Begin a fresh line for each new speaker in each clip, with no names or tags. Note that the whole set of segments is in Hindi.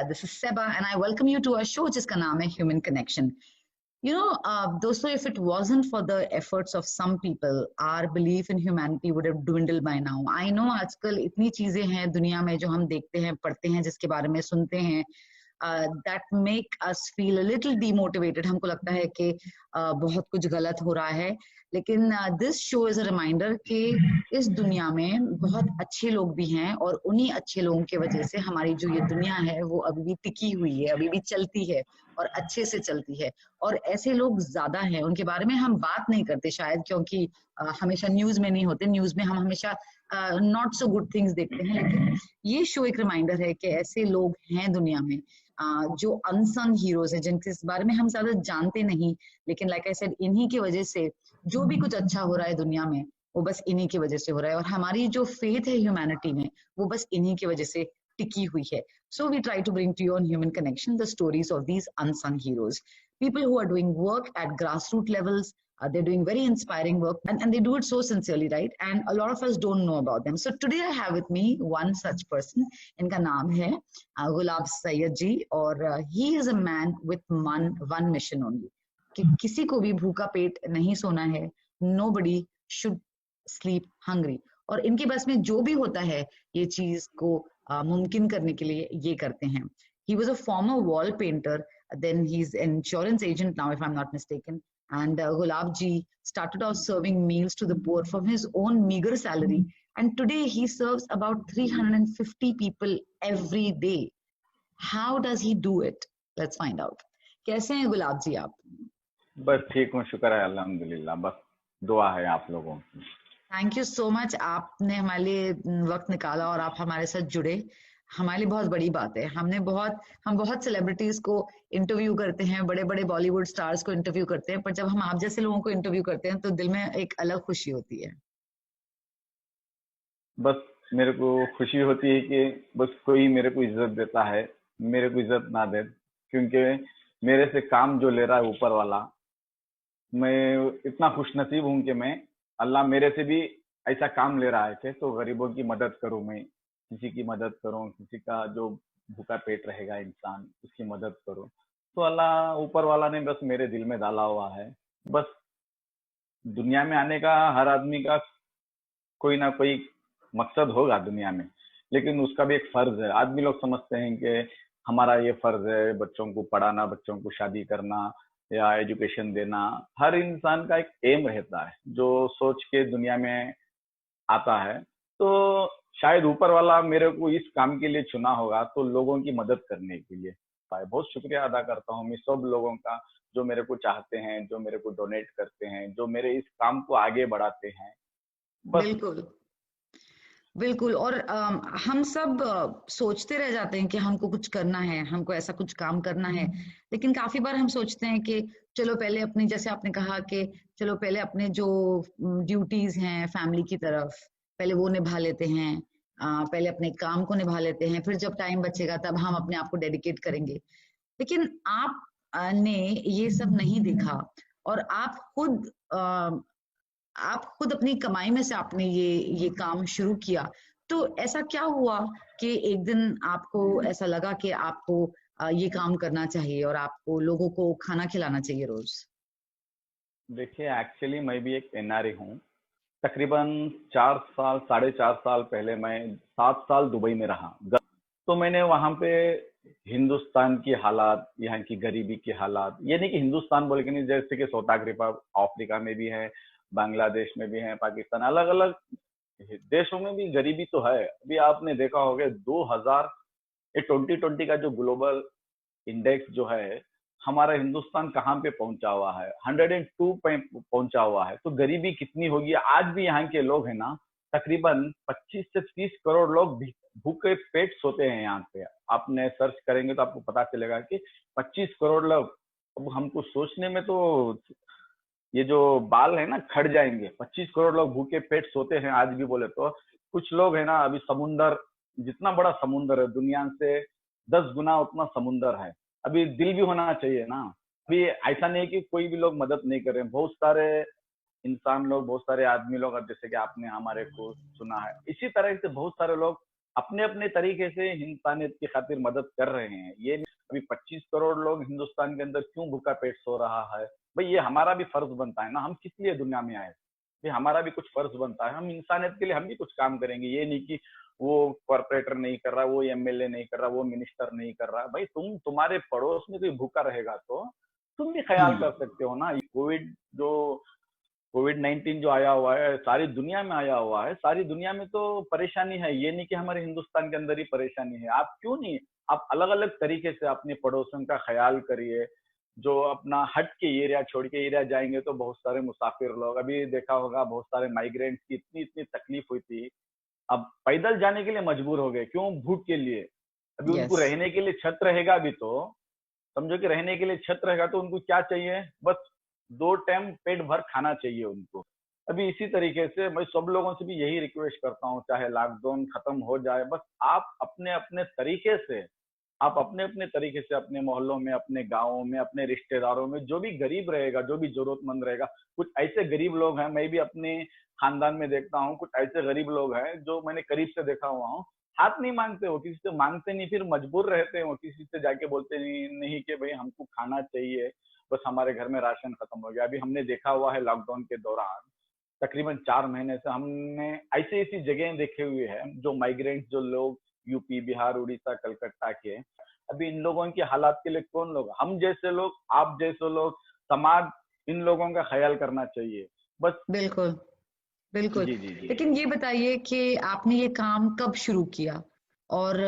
This is Seba, and I welcome you to our show जिसका नाम है Human Connection. दोस्तों, if it wasn't for the efforts of some people, our belief in humanity would have dwindled by now. I know आजकल इतनी चीजें हैं दुनिया में जो हम देखते हैं, पढ़ते हैं, जिसके बारे में सुनते हैं, that make us feel a little demotivated. हमको लगता है कि बहुत कुछ गलत हो रहा है, लेकिन this show is a reminder कि इस दुनिया में बहुत अच्छे लोग भी हैं और उन्हीं अच्छे लोगों की वजह से हमारी जो ये दुनिया है वो अभी भी टिकी हुई है, अभी भी चलती है और अच्छे से चलती है. और ऐसे लोग ज्यादा हैं, उनके बारे में हम बात नहीं करते शायद क्योंकि हमेशा न्यूज में नहीं होते. न्यूज में हम हमेशा नॉट सो गुड थिंग्स देखते हैं, लेकिन ये शो एक रिमाइंडर है कि ऐसे लोग हैं दुनिया में जो अनसंग हीरोज है, जिनके बारे में हम ज्यादा जानते नहीं, लेकिन लाइक आई सेड, इन्हीं की वजह से जो भी कुछ अच्छा हो रहा है दुनिया में वो बस इन्हीं की वजह से हो रहा है. और हमारी जो फेथ है ह्यूमैनिटी में वो बस इन्हीं की वजह से टिकी हुई है. So we try to bring to you on Human Connection the stories of these unsung heroes, people who are doing work at grassroots levels. They're doing very inspiring work, and they do it so sincerely, right? And a lot of us don't know about them. So today I have with me one such person. इनका नाम है गुलाब सैयद जी, और he is a man with one mission only, कि किसी को भी भूखा पेट नहीं सोना है. Nobody should sleep hungry. और इनके बस में जो भी होता है ये चीज को मुमकिन करने के लिए ये करते हैं. He was a former wall painter, then he's an insurance agent now, if I'm not mistaken. And Gulab ji started off serving meals to the poor from his own meager salary. And today he serves about 350 people every day. How does he do it? Let's find out. कैसे हैं गुलाब जी आप?
बस ठीक हूँ, शुक्र है अल्हम्दुलिल्लाह. बस दुआ है आप लोगों की.
थैंक यू सो मच, आपने हमारे लिए वक्त निकाला और आप हमारे साथ जुड़े. हमारे लिए बहुत बड़ी बात है. हम बहुत सेलिब्रिटीज को इंटरव्यू करते हैं, बड़े बड़े बॉलीवुड स्टार्स को इंटरव्यू करते हैं, पर जब हम आप जैसे लोगों को इंटरव्यू करते हैं तो दिल में एक अलग खुशी होती है.
बस मेरे को खुशी होती है कि बस कोई मेरे को इज्जत देता है, मेरे को इज्जत ना दे, क्योंकि मेरे से काम जो ले रहा है ऊपर वाला, मैं इतना खुशनसीब हूँ कि मैं अल्लाह मेरे से भी ऐसा काम ले रहा है कि तो गरीबों की मदद करूँ, मैं किसी की मदद करूँ, किसी का जो भूखा पेट रहेगा इंसान उसकी मदद करूँ. तो अल्लाह ऊपर वाला ने बस मेरे दिल में डाला हुआ है. बस दुनिया में आने का हर आदमी का कोई ना कोई मकसद होगा दुनिया में, लेकिन उसका भी एक फर्ज है. आदमी लोग समझते हैं कि हमारा ये फर्ज है बच्चों को पढ़ाना, बच्चों को शादी करना या एजुकेशन देना. हर इंसान का एक एम रहता है जो सोच के दुनिया में आता है. तो शायद ऊपर वाला मेरे को इस काम के लिए चुना होगा, तो लोगों की मदद करने के लिए. बहुत शुक्रिया अदा करता हूँ मैं सब लोगों का जो मेरे को चाहते हैं, जो मेरे को डोनेट करते हैं, जो मेरे इस काम को आगे बढ़ाते हैं.
बिल्कुल बिल्कुल. और हम सब सोचते रह जाते हैं कि हमको कुछ करना है, हमको ऐसा कुछ काम करना है, लेकिन काफी बार हम सोचते हैं कि चलो पहले अपनी, जैसे आपने कहा कि चलो पहले अपने जो ड्यूटीज हैं फैमिली की तरफ पहले वो निभा लेते हैं, पहले अपने काम को निभा लेते हैं, फिर जब टाइम बचेगा तब हम अपने आप को डेडिकेट करेंगे. लेकिन आप ने ये सब नहीं देखा और आप खुद अपनी कमाई में से आपने ये काम शुरू किया. तो ऐसा क्या हुआ कि एक दिन आपको ऐसा लगा कि आपको ये काम करना चाहिए और आपको लोगों को खाना खिलाना चाहिए रोज?
देखिए, एक्चुअली मैं भी एक एनआरई हूँ. तकरीबन 4 साल 4.5 साल पहले मैं 7 साल दुबई में रहा. तो मैंने वहां पे हिंदुस्तान की हालात, यहाँ की गरीबी की हालात, ये नहीं कि हिंदुस्तान बोल के नहीं, जैसे कि साउथ अफ्रीका में भी है, बांग्लादेश में भी है, पाकिस्तान, अलग अलग देशों में भी गरीबी तो है. अभी आपने देखा होगा 2020 का जो ग्लोबल इंडेक्स जो है, हमारा हिंदुस्तान कहाँ पे पहुंचा हुआ है, 102 पे पहुंचा हुआ है. तो गरीबी कितनी होगी. आज भी यहाँ के लोग है ना, तकरीबन 25 से 30 करोड़ लोग भूखे पेट सोते हैं यहाँ पे. आपने सर्च करेंगे तो आपको पता चलेगा कि 25 करोड़ लोग. अब हमको सोचने में तो ये जो बाल है ना खड़ जाएंगे. 25 करोड़ लोग भूखे पेट सोते हैं आज भी बोले तो. कुछ लोग है ना, अभी समुंदर, जितना बड़ा समुंदर है दुनिया से 10 गुना उतना समुंदर है. अभी दिल भी होना चाहिए ना. अभी ऐसा नहीं कि कोई भी लोग मदद नहीं कर रहे हैं. बहुत सारे इंसान लोग, बहुत सारे आदमी लोग, जैसे कि आपने हमारे को सुना है, इसी तरह से बहुत सारे लोग अपने अपने तरीके से इंसानियत की खातिर मदद कर रहे हैं। ये अभी 25 करोड़ लोग हिंदुस्तान के अंदर क्यों भूखा पेट सो रहा है भाई, ये हमारा भी फर्ज बनता है ना, हम किस लिए दुनिया में आए, ये हमारा भी कुछ फर्ज बनता है, हम इंसानियत के लिए हम भी कुछ काम करेंगे। ये नहीं कि वो कॉर्पोरेटर नहीं कर रहा, वो एमएलए नहीं कर रहा, वो मिनिस्टर नहीं कर रहा, भाई तुम्हारे पड़ोस में कोई भूखा रहेगा तो तुम भी ख्याल कर सकते हो ना। कोविड 19 जो आया हुआ है सारी दुनिया में आया हुआ है, सारी दुनिया में तो परेशानी है, ये नहीं कि हमारे हिंदुस्तान के अंदर ही परेशानी है। आप क्यों नहीं, आप अलग अलग तरीके से अपने पड़ोसन का ख्याल करिए। जो अपना हट के एरिया छोड़ के एरिया जाएंगे तो बहुत सारे मुसाफिर लोग, अभी देखा होगा बहुत सारे माइग्रेंट्स की इतनी इतनी तकलीफ हुई थी, अब पैदल जाने के लिए मजबूर हो गए, क्यों, भूख के लिए। अभी उनको
यस,
रहने के लिए छत रहेगा भी तो समझो कि रहने के लिए छत रहेगा तो उनको क्या चाहिए, बस 2 टाइम पेट भर खाना चाहिए उनको। अभी इसी तरीके से मैं सब लोगों से भी यही रिक्वेस्ट करता हूँ, चाहे लॉकडाउन खत्म हो जाए, बस आप अपने अपने तरीके से, आप अपने अपने तरीके से अपने मोहल्लों में, अपने गाँवों में, अपने रिश्तेदारों में जो भी गरीब रहेगा, जो भी जरूरतमंद रहेगा, कुछ ऐसे गरीब लोग हैं, मैं भी अपने खानदान में देखता हूँ, कुछ ऐसे गरीब लोग हैं जो मैंने करीब से देखा हुआ हूँ, हाथ नहीं मांगते, वो किसी से मांगते नहीं, फिर मजबूर रहते हैं, वो किसी से जाके बोलते नहीं कि भाई हमको खाना चाहिए, बस हमारे घर में राशन खत्म हो गया। अभी हमने देखा हुआ है लॉकडाउन के दौरान तकरीबन 4 महीने से हमने ऐसी ऐसी जगह देखे हुए हैं जो माइग्रेंट जो लोग यूपी, बिहार, उड़ीसा, कलकत्ता के, अभी इन लोगों की हालात के लिए कौन लोग, हम जैसे लोग, आप जैसे लोग, समाज इन लोगों का ख्याल करना चाहिए बस।
बिल्कुल, बिल्कुल।
जी जी जी।
लेकिन ये बताइए कि आपने ये काम कब शुरू किया और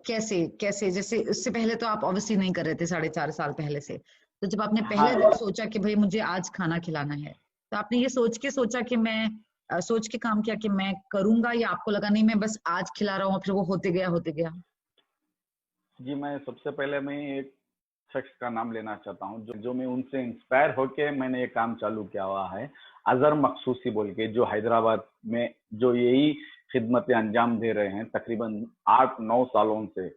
कैसे कैसे, जैसे उससे पहले तो आप ऑब्वियसली नहीं कर रहे थे 4.5 साल पहले से, तो जब आपने
हाँ,
पहले दिन सोचा कि भाई मुझे आज खाना खिलाना है, तो आपने ये सोच के सोचा कि मैं सोच के काम किया कि मैं करूंगा, या आपको लगा नहीं मैं बस आज खिला रहा हूँ, फिर वो होते गया होते गया?
जी, मैं सबसे पहले मैं एक शख्स का नाम लेना चाहता हूँ जो मैं उनसे इंस्पायर होके मैंने ये काम चालू किया हुआ है। अजहर मखसूसी बोल के, जो हैदराबाद में जो यही खिदमतें अंजाम दे रहे हैं तकरीबन 8-9 सालों से।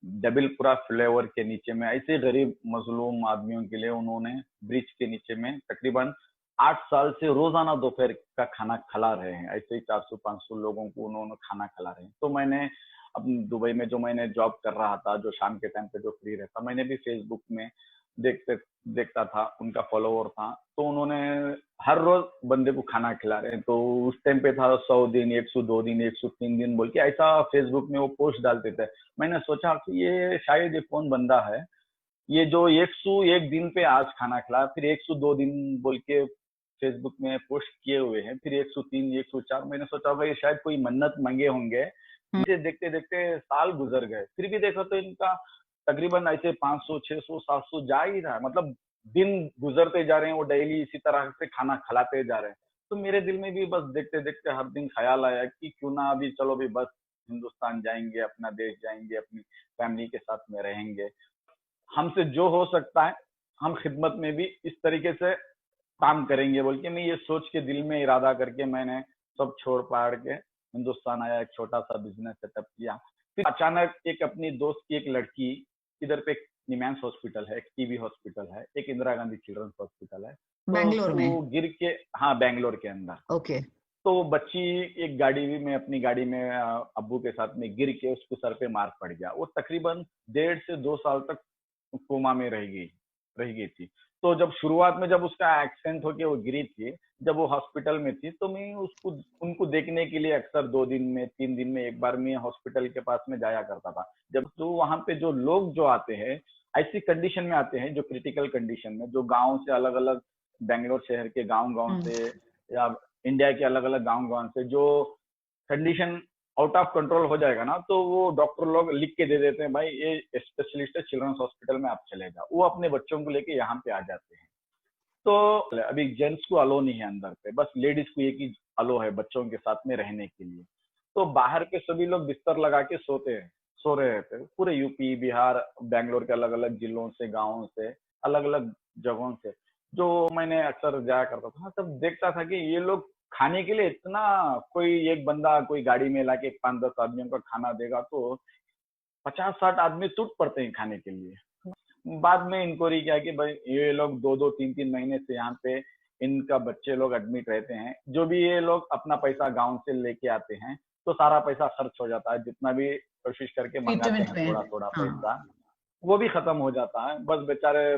जबलपुरा फ्लेवर के नीचे में ऐसे गरीब मजलूम आदमियों के लिए उन्होंने ब्रिज के नीचे में तकरीबन 8 साल से रोजाना दोपहर का खाना खिला रहे हैं। ऐसे ही 400-500 लोगों को उन्होंने खाना खिला रहे हैं। तो मैंने अपनी दुबई में जो मैंने जॉब कर रहा था, जो शाम के टाइम पे जो फ्री रहता, मैंने भी फेसबुक में देखता था, उनका फॉलोवर था, तो उन्होंने हर रोज बंदे को खाना खिला रहे हैं। तो उस टाइम पे था 100 दिन, 102 दिन, 103 दिन बोल के ऐसा फेसबुक में वो पोस्ट डालते थे। मैंने सोचा कि ये शायद ये कौन बंदा है, ये जो 101 दिन पे आज खाना खिला, फिर 102 दिन बोल के फेसबुक में पोस्ट किए हुए हैं, फिर 103, 104। मैंने सोचा होगा ये शायद कोई मन्नत मांगे होंगे।
हम्म,
इसे देखते देखते साल गुजर गए, फिर भी देखो तो इनका तकरीबन ऐसे 500, 600, 700 जा ही रहा है, मतलब दिन गुजरते जा रहे हैं, वो डेली इसी तरह से खाना खिलाते जा रहे हैं। तो मेरे दिल में भी बस देखते देखते हर दिन ख्याल आया कि क्यों ना अभी चलो भी बस हिंदुस्तान जाएंगे, अपना देश जाएंगे, अपनी फैमिली के साथ में रहेंगे, हमसे जो हो सकता है हम खिदमत में भी इस तरीके से काम करेंगे बोल के मैं ये सोच के दिल में इरादा करके मैंने सब छोड़ पाड़ के हिंदुस्तान आया, एक छोटा सा बिजनेस सेटअप किया। फिर अचानक एक अपनी दोस्त की एक लड़की, इधर पे एक निमैंस हॉस्पिटल है, एक टीबी हॉस्पिटल है, एक इंदिरा गांधी चिल्ड्रंस हॉस्पिटल है, तो
बैंगलोर में?
वो गिर के, हाँ बैंगलोर के अंदर,
ओके।
तो बच्ची एक गाड़ी भी, मैं अपनी गाड़ी में अब्बू के साथ में गिर के उसको सर पे मार पड़ गया। वो तकरीबन 1.5 से 2 साल तक कोमा में रह गई थी। तो जब शुरुआत में जब उसका एक्सीडेंट होके वो गिरी थी, जब वो हॉस्पिटल में थी, तो मैं उसको उनको देखने के लिए अक्सर 2 दिन में 3 दिन में एक बार मैं हॉस्पिटल के पास में जाया करता था। जब तो वहां पे जो लोग जो आते हैं ऐसी कंडीशन में आते हैं, जो क्रिटिकल कंडीशन में, जो गाँव से अलग अलग, बेंगलोर शहर के गाँव गाँव
हम्म,
से या इंडिया के अलग अलग गाँव गाँव से, जो कंडीशन आउट ऑफ कंट्रोल हो जाएगा ना, तो वो डॉक्टर लोग लिख के दे देते हैं, भाई ये स्पेशलिस्ट है, चिल्ड्रंस हॉस्पिटल में आप चले जाओ। वो अपने बच्चों को लेके यहाँ पे आ जाते हैं। तो अभी जेंट्स को अलो नहीं है अंदर पे, बस लेडीज को एक ही अलो है बच्चों के साथ में रहने के लिए। तो बाहर के सभी लोग बिस्तर लगा के सो रहे थे, पूरे यूपी, बिहार, बैंगलोर के अलग अलग जिलों से, गाँवों से, अलग अलग जगहों से, जो मैंने अक्सर जाया करता था, तब देखता था कि ये लोग खाने के लिए इतना, कोई एक बंदा कोई गाड़ी में लाके 5-10 आदमियों का खाना देगा तो 50-60 आदमी टूट पड़ते हैं खाने के लिए। बाद में इंक्वायरी किया कि भाई ये लोग 2-2, 3-3 महीने से यहाँ पे इनका बच्चे लोग एडमिट रहते हैं, जो भी ये लोग अपना पैसा गांव से लेके आते हैं, तो सारा पैसा खर्च हो जाता है, जितना भी कोशिश करके मंगाते
ट्रीटमेंट
हैं
में।
थोड़ा थोड़ा
हाँ।
पैसा, वो भी खत्म हो जाता है। बस बेचारे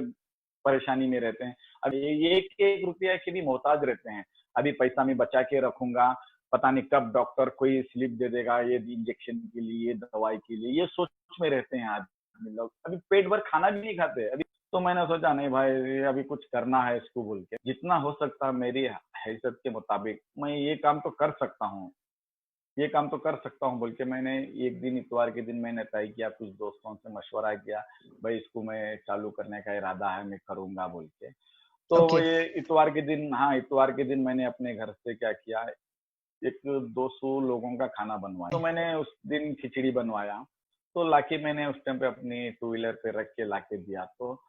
परेशानी में रहते हैं। अब ये एक एक रुपया के भी मोहताज रहते हैं। अभी पैसा मैं बचा के रखूंगा, पता नहीं कब डॉक्टर कोई स्लिप दे देगा, ये इंजेक्शन के लिए, ये दवाई के लिए, ये सोच में रहते हैं आदमी लोग। अभी पेट भर खाना भी नहीं खाते अभी। तो मैंने सोचा नहीं भाई, अभी कुछ करना है इसको बोल के, जितना हो सकता है मेरी हैसियत के मुताबिक मैं ये काम तो कर सकता हूँ, ये काम तो कर सकता हूँ बोल के मैंने एक दिन इतवार के दिन मैंने तय किया, कुछ दोस्तों से मशवरा किया, भाई इसको मैं चालू करने का इरादा है, मैं करूंगा बोल के। तो
ओके।
ये इतवार के दिन, हाँ इतवार के दिन मैंने अपने घर से क्या किया, एक 200 लोगों का खाना बनवाया। तो मैंने उस दिन खिचड़ी बनवाया, तो लाके मैंने उस टाइम पे अपनी टू व्हीलर पे रख के लाके दिया। तो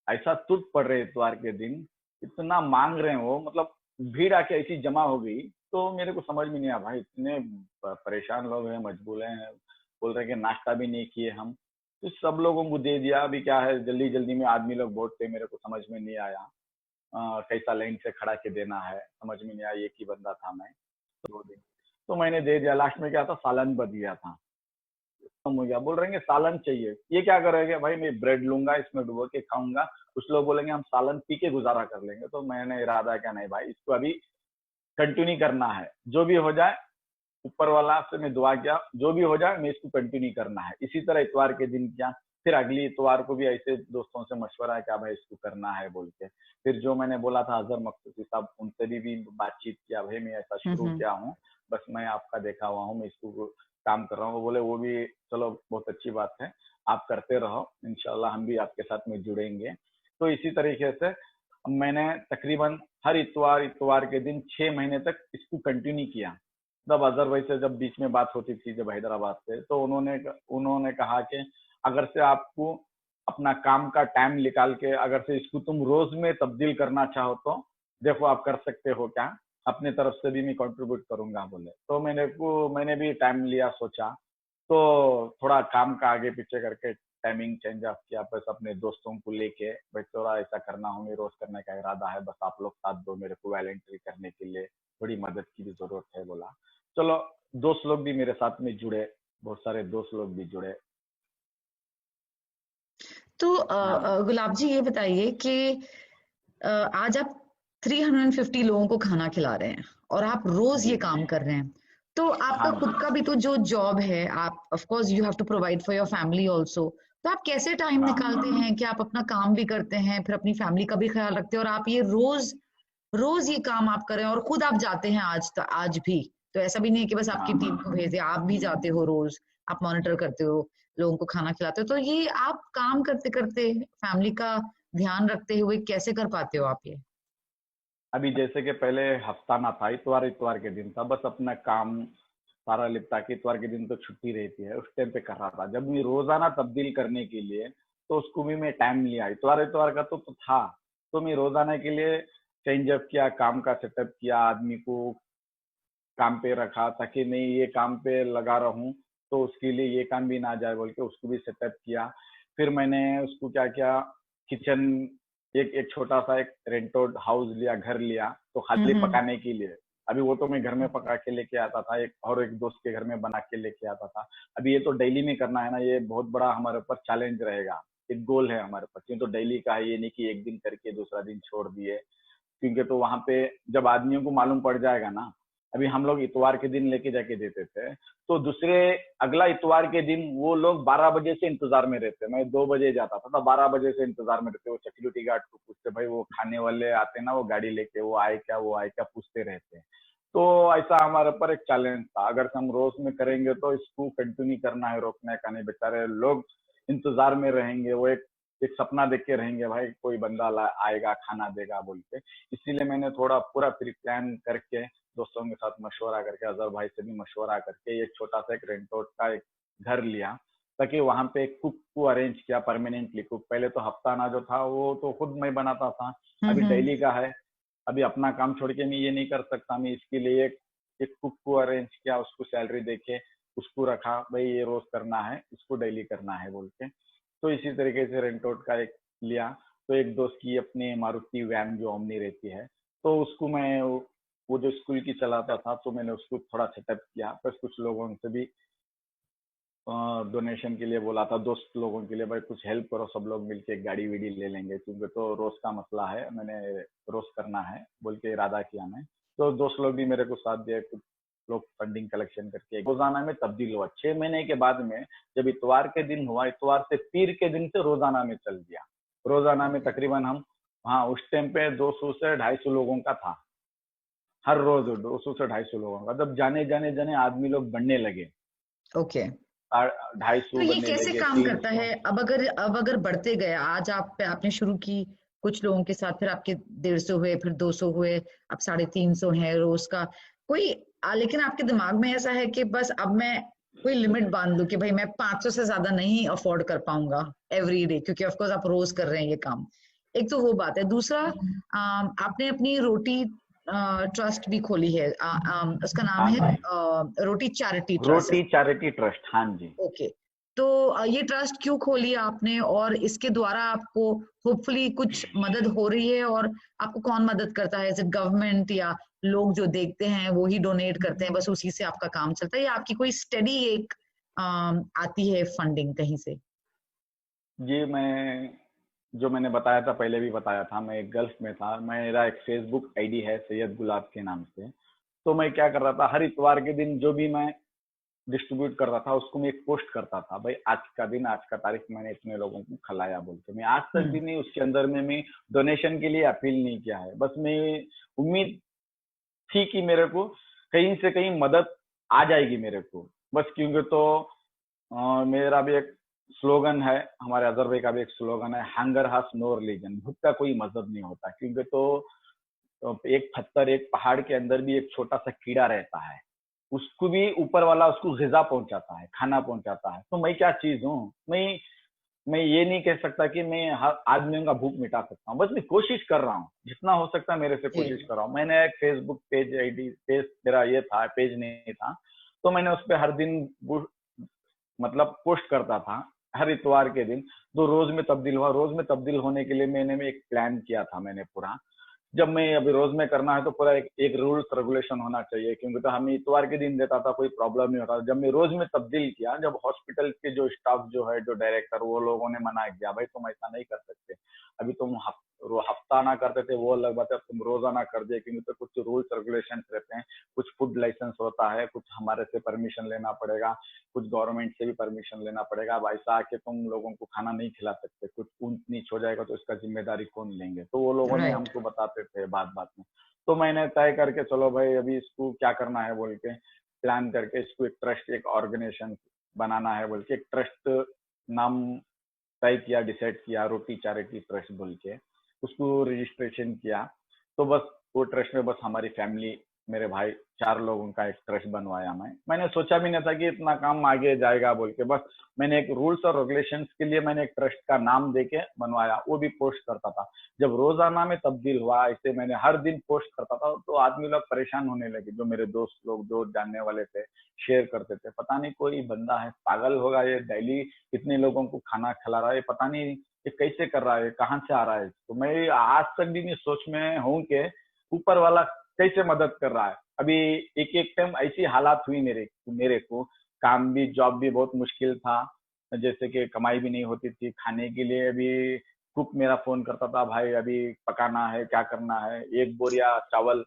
ऐसा टूट पड़ रहे इतवार के दिन, इतना मांग रहे हैं वो, मतलब भीड़ आके ऐसी जमा हो गई। तो मेरे को समझ में नहीं आया भाई, इतने परेशान लोग हैं, मजबूर हैं, बोल रहे हैं कि नाश्ता भी नहीं किए हम। तो सब लोगों को दे दिया। अभी क्या है, जल्दी जल्दी में आदमी लोग बहुत थे, मेरे को समझ में नहीं आया कैसा लाइन से खड़ा के देना है, समझ में नहीं आया, एक ही बंदा था मैं। 2 दिन तो मैंने दे दिया। लास्ट में क्या था, सालन बच गया था। कम हो गया, बोल रहे हैं सालन चाहिए, ये क्या करेंगे भाई, मैं ब्रेड लूंगा इसमें डुबो के खाऊंगा। कुछ लोग बोलेंगे हम सालन पी के गुजारा कर लेंगे। तो मैंने इरादा क्या, नहीं भाई इसको अभी कंटिन्यू करना है, जो भी हो जाए ऊपर वाला से मैं दुआ किया, जो भी हो जाए मैं इसको कंटिन्यू करना है। इसी तरह इतवार के दिन किया। फिर अगली इतवार को भी ऐसे दोस्तों से मशवरा है क्या भाई इसको करना है बोल के। फिर जो मैंने बोला था अजहर मकसूसी साहब, उनसे भी बातचीत किया, भाई मैं ऐसा शुरू
हम्म।
किया हूँ, बस मैं आपका देखा हुआ हूँ, मैं इसको काम कर रहा हूँ। वो बोले वो भी चलो बहुत अच्छी बात है, आप करते रहो, इंशाल्लाह हम भी आपके साथ में जुड़ेंगे। तो इसी तरीके से मैंने तकरीबन हर इतवार इतवार के दिन 6 महीने तक इसको कंटिन्यू किया। तब अजहर भाई से जब बीच में बात होती थी जब हैदराबाद से, तो उन्होंने कहा कि अगर से आपको अपना काम का टाइम निकाल के अगर से इसको तुम रोज में तब्दील करना चाहो तो देखो आप कर सकते हो क्या, अपने तरफ से भी मैं कंट्रीब्यूट करूंगा बोले। तो मैंने भी टाइम लिया, सोचा, तो थोड़ा काम का आगे पीछे करके टाइमिंग चेंज ऑफ किया। बस अपने दोस्तों को लेके भाई थोड़ा ऐसा करना, हमें रोज करने का इरादा है, बस आप लोग साथ दो मेरे को वॉलंटरी करने के लिए, थोड़ी मदद की भी जरूरत है बोला। चलो, दोस्त लोग भी मेरे साथ में जुड़े, बहुत सारे दोस्त लोग भी जुड़े।
तो
हाँ
गुलाब जी ये बताइए कि आज आप 350 लोगों को खाना खिला रहे हैं और आप रोज
जी
ये काम कर रहे हैं, तो आपका
हाँ
खुद
जी
का भी तो जो जॉब है, आप of course you have to provide for your family also. तो आप कैसे टाइम
हाँ
निकालते हैं कि आप अपना काम भी करते हैं, फिर अपनी फैमिली का भी ख्याल रखते हैं, और आप ये रोज रोज ये काम आप करें और खुद आप जाते हैं आज भी? तो ऐसा भी नहीं है कि बस आपकी टीम
हाँ
को भेज दिया, आप भी जाते हो रोज, आप मॉनिटर करते हो, लोगों को खाना खिलाते हो। तो ये आप काम करते करते फैमिली का ध्यान रखते हुए कैसे कर पाते हो आप ये?
अभी जैसे कि पहले हफ्ताना था, इतवार इतवार के दिन था, बस अपना काम सारा लिपटा के, इतवार के दिन तो छुट्टी रहती है, उस टाइम पे कर रहा था। जब मैं रोजाना तब्दील करने के लिए, तो उसको भी मैं टाइम लिया, इतवार इतवार का तो था। तो मैं रोजाना के लिए चेंज अप किया, काम का सेटअप किया, आदमी को काम पे रखा ताकि मैं ये काम पे लगा रहूं, तो उसके लिए ये काम भी ना जाए बोल के उसको भी सेटअप किया। फिर मैंने उसको क्या किया, किचन, एक एक छोटा सा एक रेंटोड हाउस लिया, घर लिया, तो खाली
हम्म।
पकाने के लिए। अभी वो तो मैं घर में पका के लेके आता था, एक दोस्त के घर में बना के लेके आता था। अभी ये तो डेली में करना है ना, ये बहुत बड़ा हमारे ऊपर चैलेंज रहेगा, एक गोल है हमारे पास। ये तो डेली का है, ये नहीं कि एक दिन करके दूसरा दिन छोड़ दिए। क्योंकि तो वहां पे जब आदमियों को मालूम पड़ जाएगा ना, अभी हम लोग इतवार के दिन लेके जाके देते थे, तो दूसरे अगला इतवार के दिन वो लोग 12 बजे से इंतजार में रहते। मैं 2 बजे जाता था, तो 12 बजे से इंतजार में रहते। वो सिक्योरिटी गार्ड को पूछते, भाई वो खाने वाले आते ना, वो गाड़ी लेके, वो आए क्या, वो आए क्या, पूछते रहते हैं। तो ऐसा हमारे ऊपर एक चैलेंज था, अगर हम रोज में करेंगे तो इसको कंटिन्यू करना है, रोकने का नहीं। बेचारे लोग इंतजार में रहेंगे, वो एक एक सपना देख के रहेंगे, भाई कोई बंदा आएगा खाना देगा बोल के। इसीलिए मैंने थोड़ा पूरा प्री प्लान करके, दोस्तों के साथ मशवरा करके, अजहर भाई से भी मशवरा करके, एक छोटा सा एक रेंटोट का एक घर लिया, ताकि वहां पे कुक को अरेंज किया, परमानेंटली कुक। पहले तो हफ्ताना जो था वो तो खुद मैं बनाता था, अभी
हम्म।
डेली का है। अभी अपना काम छोड़ के मैं ये नहीं कर सकता, मैं इसके लिए एक कुक को अरेंज किया, उसको सैलरी देके उसको रखा, भाई ये रोज करना है, इसको डेली करना है बोल के। तो इसी तरीके से रेंटोट का एक लिया। तो एक दोस्त की अपनी मारुति वैन जो ओमनी रहती है, तो उसको मैं वो जो स्कूल की चलाता था, तो मैंने उसको थोड़ा सेटअप किया, प्लस कुछ लोगों से भी डोनेशन के लिए बोला था, दोस्त लोगों के लिए, भाई कुछ हेल्प करो, सब लोग मिलके एक गाड़ी वीडी ले लेंगे, क्योंकि तो रोज का मसला है, मैंने रोज करना है बोल के इरादा किया मैं। तो दोस्त लोग भी मेरे को साथ दिए, कुछ लोग फंडिंग कलेक्शन करके रोजाना में तब्दील हुआ। 6 महीने के बाद में जब इतवार के दिन हुआ, इतवार से पीर के दिन से रोजाना में चल दिया। रोजाना में तकरीबन हम, हाँ उस टाइम पे 200 से 250 लोगों का था, हर रोज 200 से 250 लोगों का। जब जाने जाने जाने आदमी लोग बढ़ने लगे,
ओके।
250
तो ये
बनने
कैसे
लगे,
काम करता
300।
है? अब अगर बढ़ते गए, आज आपने शुरू की कुछ लोगों के साथ, फिर आपके 150 हुए, फिर 200 हुए, अब 350 है रोज का। कोई लेकिन आपके दिमाग में ऐसा है कि बस अब मैं कोई लिमिट बांध लूं कि भाई मैं 500 से ज्यादा नहीं अफोर्ड कर पाऊंगा एवरी डे, क्योंकि ऑफकोर्स आप रोज कर रहे हैं ये काम। एक तो वो बात है। दूसरा, आपने अपनी रोटी ट्रस्ट भी खोली है। उसका नाम
हाँ
है
जी,
रोटी चैरिटी ट्रस्ट।
रोटी चैरिटी ट्रस्ट, हाँ जी।
ओके। तो ये ट्रस्ट क्यों खोली आपने, और इसके द्वारा आपको होपफुली कुछ मदद हो रही है? और आपको कौन मदद करता है? इज इट गवर्नमेंट, या लोग जो देखते हैं वो ही डोनेट करते हैं, बस उसी से आपका काम चलता है, या आपकी कोई स्टडी एक आती है फंडिंग कहीं से?
ये मैं, जो मैंने बताया था, पहले भी बताया था, मैं एक गल्फ में था, मेरा एक फेसबुक आईडी है सैयद गुलाब के नाम से। तो मैं क्या कर रहा था, हर इतवार के दिन जो भी मैं डिस्ट्रीब्यूट करता था, उसको मैं एक पोस्ट करता था, भाई आज का दिन, आज का तारीख मैंने इतने लोगों को खिलाया बोल के। मैं आज तक भी नहीं उसके अंदर में मैं डोनेशन के लिए अपील नहीं किया है, बस मैं उम्मीद थी कि मेरे को कहीं से कहीं मदद आ जाएगी मेरे को, बस। क्योंकि तो मेरा भी एक स्लोगन है, हमारे अजहर भाई का भी एक स्लोगन है, हंगर हैज नो रिलीजन, भूख का कोई मजहब नहीं होता। क्योंकि तो एक पत्थर, एक पहाड़ के अंदर भी एक छोटा सा कीड़ा रहता है, उसको भी ऊपर वाला उसको ग़िज़ा पहुंचाता है, खाना पहुंचाता है। तो मैं क्या चीज हूँ? मैं ये नहीं कह सकता कि मैं हर आदमियों का भूख मिटा सकता हूँ, बस मैं कोशिश कर रहा हूँ, जितना हो सकता है मेरे से
जी।
कोशिश कर रहा हूँ। मैंने एक फेसबुक पेज आईडी, पेज मेरा ये था, पेज नहीं था, तो मैंने उस पर हर दिन मतलब पोस्ट करता था, हर इतवार के दिन। तो रोज में तब्दील हुआ। रोज में तब्दील होने के लिए मैंने एक प्लान किया था मैंने पूरा। जब मैं अभी रोज में करना है तो पूरा एक रूल्स रेगुलेशन होना चाहिए, क्योंकि तो हमें इतवार के दिन देता था, कोई प्रॉब्लम नहीं होता। जब मैं रोज में तब्दील किया, जब हॉस्पिटल के जो स्टाफ जो है, जो डायरेक्टर, वो लोगों ने मना किया, भाई तुम ऐसा नहीं कर सकते, अभी तुम हफ्ता ना करते थे वो अलग बात है, तुम रोजाना कर दिए, क्योंकि तो कुछ रूल्स रेगुलेशन रहते हैं, कुछ फूड लाइसेंस होता है, कुछ हमारे से परमिशन लेना पड़ेगा, कुछ गवर्नमेंट से भी परमिशन लेना पड़ेगा। अब ऐसा आके तुम लोगों को खाना नहीं खिला सकते, कुछ ऊंच नीच हो जाएगा तो इसका जिम्मेदारी कौन लेंगे? तो वो लोगों ने
राइट।
हमको बताते थे बात बात में। तो मैंने तय करके, चलो भाई अभी इसको क्या करना है बोल के प्लान करके, इसको एक ट्रस्ट, एक ऑर्गेनाइजेशन बनाना है बोल के, एक ट्रस्ट नाम तय किया, डिसाइड किया, रोटी चैरिटी ट्रस्ट बोल के उसको रजिस्ट्रेशन किया। तो बस वो ट्रस्ट में बस हमारी फैमिली, मेरे भाई, 4 लोगों का एक ट्रस्ट बनवाया। मैंने सोचा भी नहीं था कि इतना काम आगे जाएगा बोल के, बस मैंने एक रूल्स और रेगुलेशंस के लिए मैंने एक ट्रस्ट का नाम देके बनवाया, वो भी पोस्ट करता था। जब रोजाना में तब्दील हुआ, ऐसे मैंने हर दिन पोस्ट करता था, तो आदमी लोग परेशान होने लगे, जो मेरे दोस्त लोग, जो जानने वाले थे, शेयर करते थे, पता नहीं कोई बंदा है, पागल होगा ये, डेली इतने लोगों को खाना खिला रहा है, पता नहीं ये कैसे कर रहा है, कहाँ से आ रहा है। तो मैं आज तक भी मैं सोच में हूँ कि ऊपर वाला कैसे मदद कर रहा है। अभी एक एक टाइम ऐसी हालात हुई मेरे को, काम भी, जॉब भी बहुत मुश्किल था, जैसे कि कमाई भी नहीं होती थी खाने के लिए। अभी कुक मेरा फोन करता था, भाई अभी पकाना है, क्या करना है, एक बोरिया चावल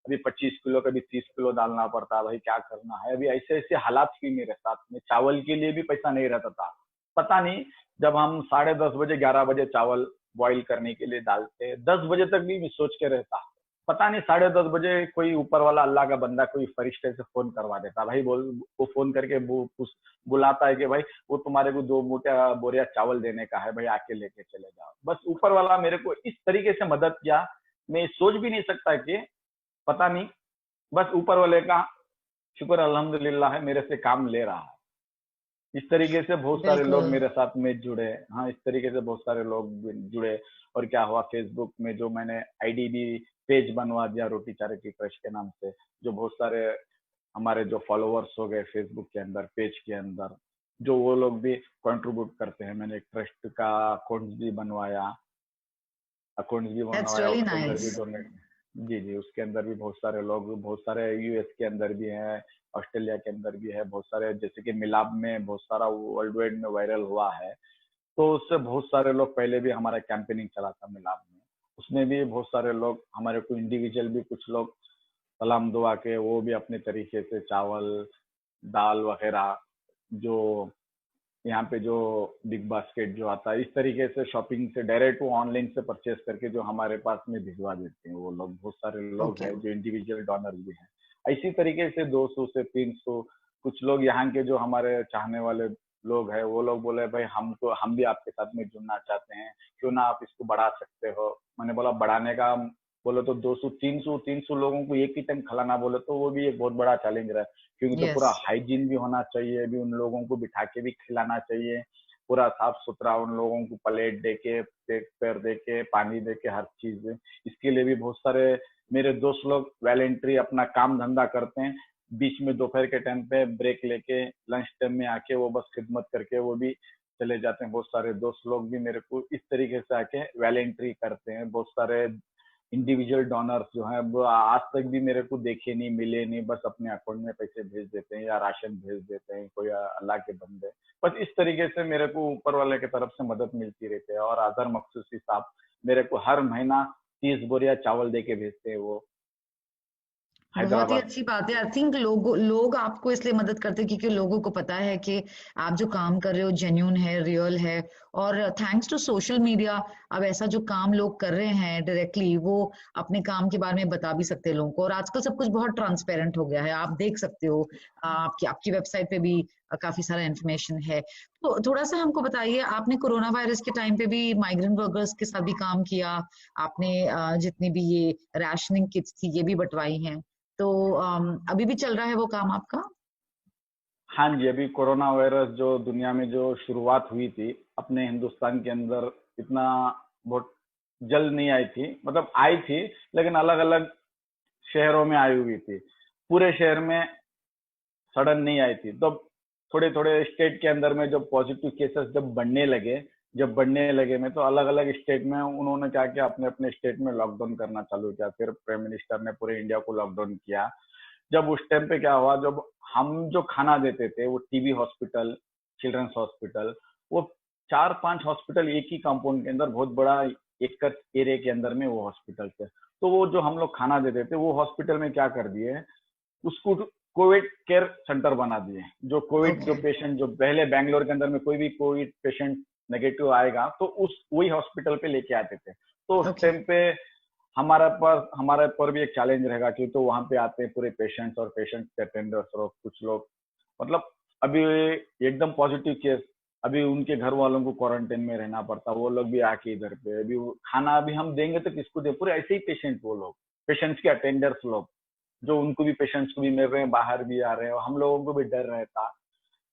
अभी 25 किलो, कभी 30 किलो डालना पड़ता है, भाई क्या करना है। अभी ऐसे ऐसे हालात हुई मेरे साथ में, चावल के लिए भी पैसा नहीं रहता था। पता नहीं, जब हम 10:30 बजे 11 बजे चावल बॉईल करने के लिए डालते, 10 बजे तक भी मैं सोच के रहता, पता नहीं 10:30 बजे कोई ऊपर वाला अल्लाह का बंदा, कोई फरिश्ते से फोन करवा देता, भाई बोल, वो फोन करके बुलाता है कि भाई वो तुम्हारे को 2 बोरिया चावल देने का है, भाई आके लेके चले जाओ। बस ऊपर वाला मेरे को इस तरीके से मदद किया, मैं सोच भी नहीं सकता कि, पता नहीं, बस ऊपर वाले का शुक्र अल्हम्दुलिल्लाह है, मेरे से काम ले रहा है। इस तरीके से बहुत सारे लोग
बिल्कुल।
मेरे साथ में जुड़े। हाँ, इस तरीके से बहुत सारे लोग जुड़े। और क्या हुआ, फेसबुक में जो मैंने आईडी भी, पेज बनवा दिया रोटी चैरिटी ट्रस्ट के नाम से, जो बहुत सारे हमारे जो फॉलोअर्स हो गए फेसबुक के अंदर, पेज के अंदर, जो वो लोग भी कंट्रीब्यूट करते हैं। मैंने एक ट्रस्ट का अकाउंट भी बनवाया,
दैट्स रियली
उसके अंदर भी
नाइस।
डोनेट। जी जी, उसके अंदर भी बहुत सारे लोग, बहुत सारे यूएस के अंदर भी हैं, ऑस्ट्रेलिया के अंदर भी है, बहुत सारे, जैसे कि मिलाप में बहुत सारा वर्ल्ड वाइड में वायरल हुआ है। तो उससे बहुत सारे लोग, पहले भी हमारा कैंपेनिंग चला था मिलाप में, उसमें भी बहुत सारे लोग हमारे को इंडिविजुअल भी कुछ लोग सलाम दुआ के वो भी अपने तरीके से चावल दाल वगैरह, जो यहाँ पे जो बिग बास्केट जो आता है, इस तरीके से शॉपिंग से डायरेक्ट वो ऑनलाइन से परचेस करके जो हमारे पास में भिजवा देते हैं वो लोग। बहुत सारे लोग
ओके।
हैं जो इंडिविजुअल डोनर भी हैं। इसी तरीके से 200 से 300 कुछ लोग यहाँ के जो हमारे चाहने वाले लोग हैं, वो लोग बोले भाई हमको, हम भी आपके साथ में जुड़ना चाहते हैं, क्यों ना आप इसको बढ़ा सकते हो। मैंने बोला बढ़ाने का बोले तो 200 300 लोगों को एक ही टाइम खिलाना बोले तो वो भी एक बहुत बड़ा चैलेंज रहा, क्योंकि तो पूरा
यस।
हाइजीन भी होना चाहिए, भी उन लोगों को बिठा के भी खिलाना चाहिए, पूरा साफ सुथरा उन लोगों को प्लेट दे के, पैर दे के, पानी दे के, हर चीज। इसके लिए भी बहुत सारे मेरे दोस्त लोग वॉलेंट्री अपना काम धंधा करते हैं, बीच में दोपहर के टाइम पे ब्रेक लेके लंच टाइम में आके वो बस खिदमत करके वो भी चले जाते हैं। बहुत सारे दोस्त लोग भी मेरे को इस तरीके से आके वॉलेंट्री करते हैं। बहुत सारे इंडिविजुअल डोनर्स जो हैं वो आज तक भी मेरे को देखे नहीं, मिले नहीं, बस अपने अकाउंट में पैसे भेज देते हैं या राशन भेज देते हैं, कोई अल्लाह के बंदे। बस इस तरीके से मेरे को ऊपर वाले की तरफ से मदद मिलती रहती है। और अजहर मखसूसी साहब मेरे को हर महीना 30 बोरिया चावल दे के भेजते हैं, वो
बहुत ही
हैदराबाद
अच्छी बात है।
से।
आई थिंक लोग आपको इसलिए मदद करते हैं क्योंकि लोगों को पता है कि आप जो काम कर रहे हो जेन्यून है, रियल है। और थैंक्स टू सोशल मीडिया अब ऐसा जो काम लोग कर रहे हैं डायरेक्टली, वो अपने काम के बारे में बता भी सकते हैं लोगों को। और आजकल सब कुछ बहुत ट्रांसपेरेंट हो गया है, आप देख सकते हो। आपकी आपकी वेबसाइट पे भी काफी सारा इन्फॉर्मेशन है। तो थोड़ा सा हमको बताइए, आपने कोरोना वायरस के टाइम पे भी माइग्रेंट वर्कर्स के साथ भी काम किया, आपने जितनी भी ये राशनिंग किट्स थी ये भी बंटवाई हैं। तो अभी भी चल रहा है वो काम आपका?
हाँ जी, अभी कोरोना वायरस जो दुनिया में जो शुरुआत हुई थी, अपने हिंदुस्तान के अंदर इतना बहुत जल्द नहीं आई थी, मतलब आई थी लेकिन अलग अलग शहरों में आई हुई थी, पूरे शहर में सडन नहीं आई थी। तो थोड़े थोड़े स्टेट के अंदर में जब पॉजिटिव केसेस जब बढ़ने लगे में, तो अलग अलग स्टेट में उन्होंने क्या किया, अपने अपने स्टेट में लॉकडाउन करना चालू किया। फिर प्राइम मिनिस्टर ने पूरे इंडिया को लॉकडाउन किया। जब उस टाइम पे क्या हुआ, जब हम जो खाना देते थे वो टीबी हॉस्पिटल, चिल्ड्रंस हॉस्पिटल, वो 4-5 हॉस्पिटल एक ही कंपाउंड के अंदर, बहुत बड़ा एक एरिया के अंदर में वो हॉस्पिटल थे। तो वो जो हम लोग खाना देते थे वो हॉस्पिटल में क्या कर दिए, उसको कोविड केयर सेंटर बना दिए। जो कोविड जो
ओके।
पेशेंट, जो पहले बैंगलोर के अंदर में कोई भी कोविड पेशेंट नेगेटिव आएगा तो उस वही हॉस्पिटल पे लेके आते थे। तो उस
ओके।
टाइम पे हमारे पर भी एक चैलेंज रहेगा कि तो वहां पे आते हैं पूरे पेशेंट्स और पेशेंट्स के अटेंडर्स और कुछ लोग, मतलब अभी एकदम पॉजिटिव केस, अभी उनके घर वालों को क्वारंटाइन में रहना पड़ता, वो लोग भी आके इधर पे अभी खाना अभी हम देंगे तो किसको दे, पूरे ऐसे ही पेशेंट, वो लोग पेशेंट्स के अटेंडर्स लोग, जो उनको भी पेशेंट्स को भी मिल रहे हैं, बाहर भी आ रहे हैं, हम लोगों को भी डर रहता।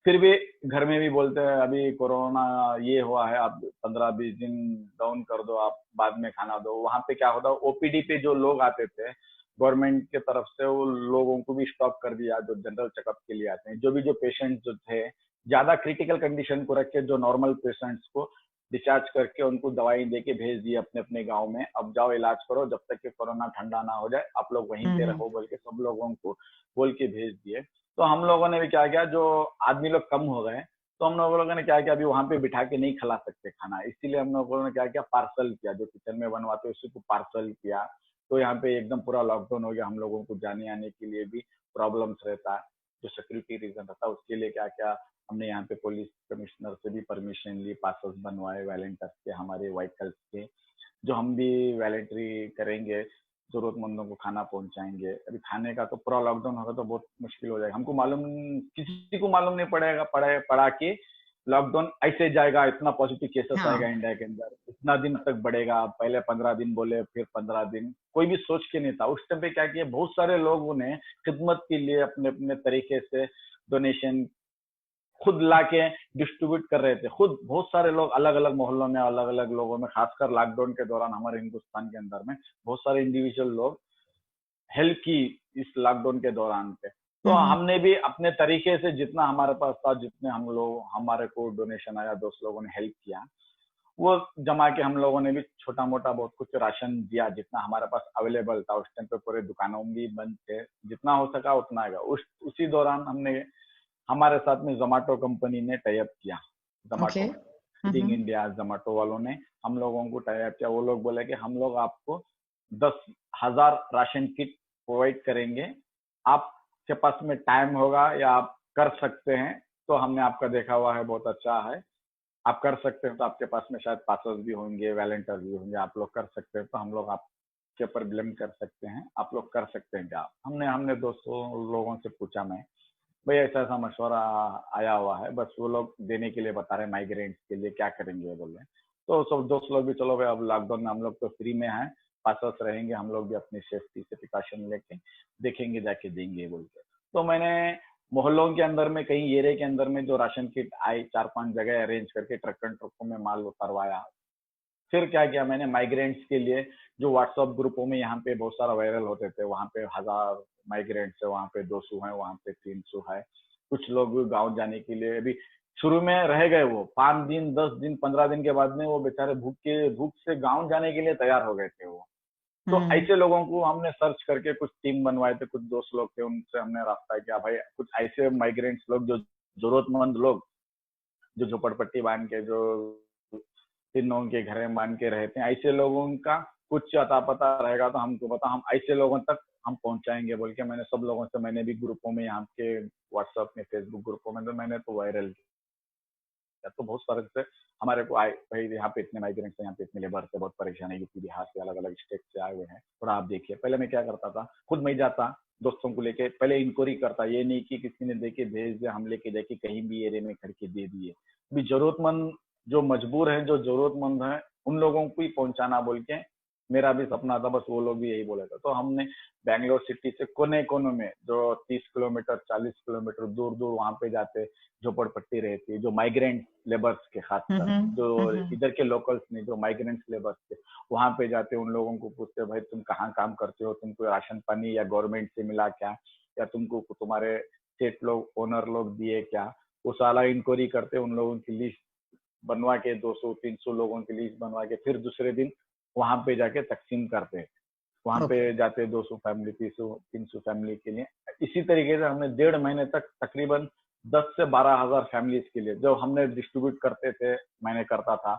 फिर भी घर में भी बोलते हैं अभी कोरोना ये हुआ है, आप 15-20 दिन डाउन कर दो, आप बाद में खाना दो। वहां पे क्या होता है, ओपीडी पे जो लोग आते थे गवर्नमेंट के तरफ से, वो लोगों को भी स्टॉप कर दिया, जो जनरल चेकअप के लिए आते हैं। जो पेशेंट जो थे ज्यादा क्रिटिकल कंडीशन को रख के, जो नॉर्मल पेशेंट्स को डिस्चार्ज करके उनको दवाई दे के भेज दिए अपने अपने गाँव में, अब जाओ इलाज करो, जब तक कि कोरोना ठंडा ना हो जाए आप लोग वहीं पे
हम्म।
रहो बोल के सब लोगों को बोल के भेज दिए। तो हम लोगों ने भी क्या किया, जो आदमी लोग कम हो गए, तो हम लोगों ने क्या किया, अभी वहां पे बिठा के नहीं खिला सकते खाना, इसीलिए हम लोगों ने क्या किया, पार्सल किया, जो किचन में बनवाते उसी को पार्सल किया। तो यहाँ पे एकदम पूरा लॉकडाउन हो गया, हम लोगों को जाने आने के लिए भी प्रॉब्लम्स रहता है, जो सिक्योरिटी रीजन रहता है उसके लिए क्या क्या हमने यहाँ पे पुलिस कमिश्नर से भी परमिशन ली, पासेस बनवाए वॉलंटियर्स के, हमारे व्हीकल्स के, जो हम भी वॉलंटरी करेंगे, जरूरतमंदों को खाना पहुंचाएंगे। अभी खाने का तो पूरा लॉकडाउन होगा तो बहुत मुश्किल हो जाएगा, हमको मालूम, किसी को मालूम नहीं पड़ेगा पड़ा कि लॉकडाउन ऐसे जाएगा, इतना पॉजिटिव केसेस आएगा
हाँ।
इंडिया के अंदर, इतना दिन तक बढ़ेगा। पहले 15 दिन बोले, फिर 15 दिन, कोई भी सोच के नहीं था। उस टाइम पे क्या किया, बहुत सारे लोगों ने खिदमत के लिए अपने अपने तरीके से डोनेशन खुद ला के डिस्ट्रीब्यूट कर रहे थे, खुद बहुत सारे लोग अलग अलग मोहल्लों में, अलग अलग लोगों में, खासकर लॉकडाउन के दौरान हमारे हिंदुस्तान के अंदर में बहुत सारे इंडिविजुअल लोग हेल्प की इस लॉकडाउन के दौरान पे। तो
हम्म।
हमने भी अपने तरीके से जितना हमारे पास था, जितने हम लोग, हमारे को डोनेशन आया, दोस्त लोगों ने हेल्प किया। वो जमा के हम लोगों ने भी छोटा मोटा बहुत कुछ राशन दिया, जितना हमारे पास अवेलेबल था। उस टाइम पे पूरे दुकानों भी बंद थे, जितना हो सका उतना गया। उसी दौरान हमने, हमारे साथ में जोमेटो कंपनी ने टाई अप किया,
okay.
Zomato feeding India Zomato वालों ने हम लोगों को टाई अप किया। वो लोग बोले कि हम लोग आपको 10,000 राशन किट प्रोवाइड करेंगे, आपके पास में टाइम होगा या आप कर सकते हैं तो हमने आपका देखा हुआ है, बहुत अच्छा है, आप कर सकते हैं, तो आपके पास में शायद पासवर्ड भी होंगे, वॉलंटियर भी होंगे, आप लोग कर सकते हैं, तो हम लोग आपके ऊपर ब्लेम कर सकते हैं, आप लोग कर सकते हैं क्या? हमने 200 लोगों से पूछा, मैं भाई ऐसा ऐसा मशवरा आया हुआ है, बस वो लोग देने के लिए बता रहे, माइग्रेंट्स के लिए क्या करेंगे बोल रहे। तो सब दोस्त लोग भी, चलो भाई अब लॉकडाउन में हम लोग तो फ्री में हैं, पास रहेंगे, हम लोग भी अपनी सेफ्टी से प्रिकॉशन लेके देखेंगे, जाके देंगे बोल के। तो मैंने मोहल्लों के अंदर में, कहीं एरिया के अंदर में जो राशन किट आई, 4-5 जगह अरेंज करके ट्रकों में माल उतरवाया। फिर क्या किया मैंने, माइग्रेंट्स के लिए जो व्हाट्सएप ग्रुपों में यहाँ पे बहुत सारा वायरल होते थे, वहाँ पे 1000 माइग्रेंट्स है, वहाँ पे 200 है, वहाँ पे 300 है। कुछ लोग गांव जाने के लिए अभी शुरू में रह गए, वो 5 दिन 10 दिन 15 दिन के बाद में वो बेचारे भूख से गांव जाने के लिए तैयार हो गए थे वो। तो ऐसे लोगों को हमने सर्च करके कुछ टीम बनवाए थे, कुछ दोस्त लोग थे, उनसे हमने रास्ता किया, भाई कुछ ऐसे माइग्रेंट्स लोग, जो जरूरतमंद लोग, जो झोपड़पट्टी बांध के, जो तीनों के घर में बांध के रहते हैं, ऐसे लोगों का कुछ अता पता रहेगा तो हमको बता, हम ऐसे लोगों तक हम पहुंचाएंगे बोल के मैंने सब लोगों से, मैंने भी ग्रुपों में, यहाँ के व्हाट्सएप में, फेसबुक ग्रुपों में, तो मैंने तो वायरल किया। तो बहुत सारे से हमारे को आए, भाई यहाँ पे इतने माइग्रेंट्स हैं, यहाँ पे इतने लेबर से बहुत परेशान है, यूपी बिहार से, अलग अलग स्टेट से आए हुए हैं, थोड़ा आप देखिए। पहले मैं क्या करता था, खुद मैं जाता, दोस्तों को लेके पहले इंक्वायरी करता, ये नहीं कि किसी ने देके भेज दिया, हम लेके जाके कहीं भी एरिया में करके दे दिए। अभी जरूरतमंद जो मजबूर है, जो जरूरतमंद है, उन लोगों को ही पहुंचाना बोल के मेरा भी सपना था, बस वो लोग भी यही बोले थे। तो हमने बैंगलोर सिटी से कोने कोने में, जो 30 किलोमीटर 40 किलोमीटर दूर दूर वहां पे जाते, झोपड़पट्टी रहती है, जो माइग्रेंट लेबर्स के, खासकर जो इधर के लोकल्स नहीं, जो माइग्रेंट लेबर्स थे, वहां पे जाते, उन लोगों को पूछते, भाई तुम कहाँ काम करते हो, तुमको राशन पानी या गवर्नमेंट से मिला क्या, या तुमको तुम्हारे स्टेट लोग, ओनर लोग दिए क्या, वो सारा इंक्वायरी करते, उन लोगों की लिस्ट बनवा के, 200-300 लोगों की लिस्ट बनवा के, फिर दूसरे दिन वहां पे जाके तकसीम करते, वहां पे जाते 200 फैमिली, 300 फैमिली के लिए। इसी तरीके से हमने 1.5 महीने तक तकरीबन 10 से 12,000 फैमिलीज के लिए जो हमने डिस्ट्रीब्यूट करते थे, मैंने करता था।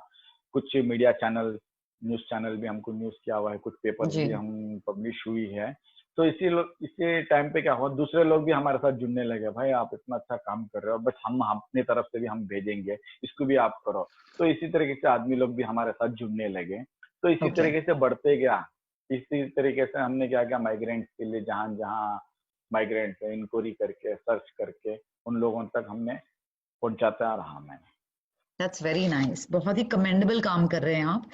कुछ मीडिया चैनल, न्यूज चैनल भी हमको न्यूज किया हुआ है, कुछ पेपर्स भी हम पब्लिश हुई है। तो इसी टाइम पे क्या हुआ, दूसरे लोग भी हमारे साथ जुड़ने लगे, भाई आप इतना अच्छा काम कर रहे हो, बस हम अपनी तरफ से भी हम भेजेंगे, इसको भी आप करो। तो इसी तरीके से आदमी लोग भी हमारे साथ जुड़ने लगे। तो इसी तरीके से बढ़ते गया। इसी तरीके से हमने क्या किया, माइग्रेंट्स के लिए जहां जहां माइग्रेंट है, इंक्वायरी करके, सर्च करके उन लोगों तक हमने पहुंचाता रहा। मैंने
दैट्स वेरी नाइस, बहुत ही कमेंडेबल काम कर रहे हैं आप।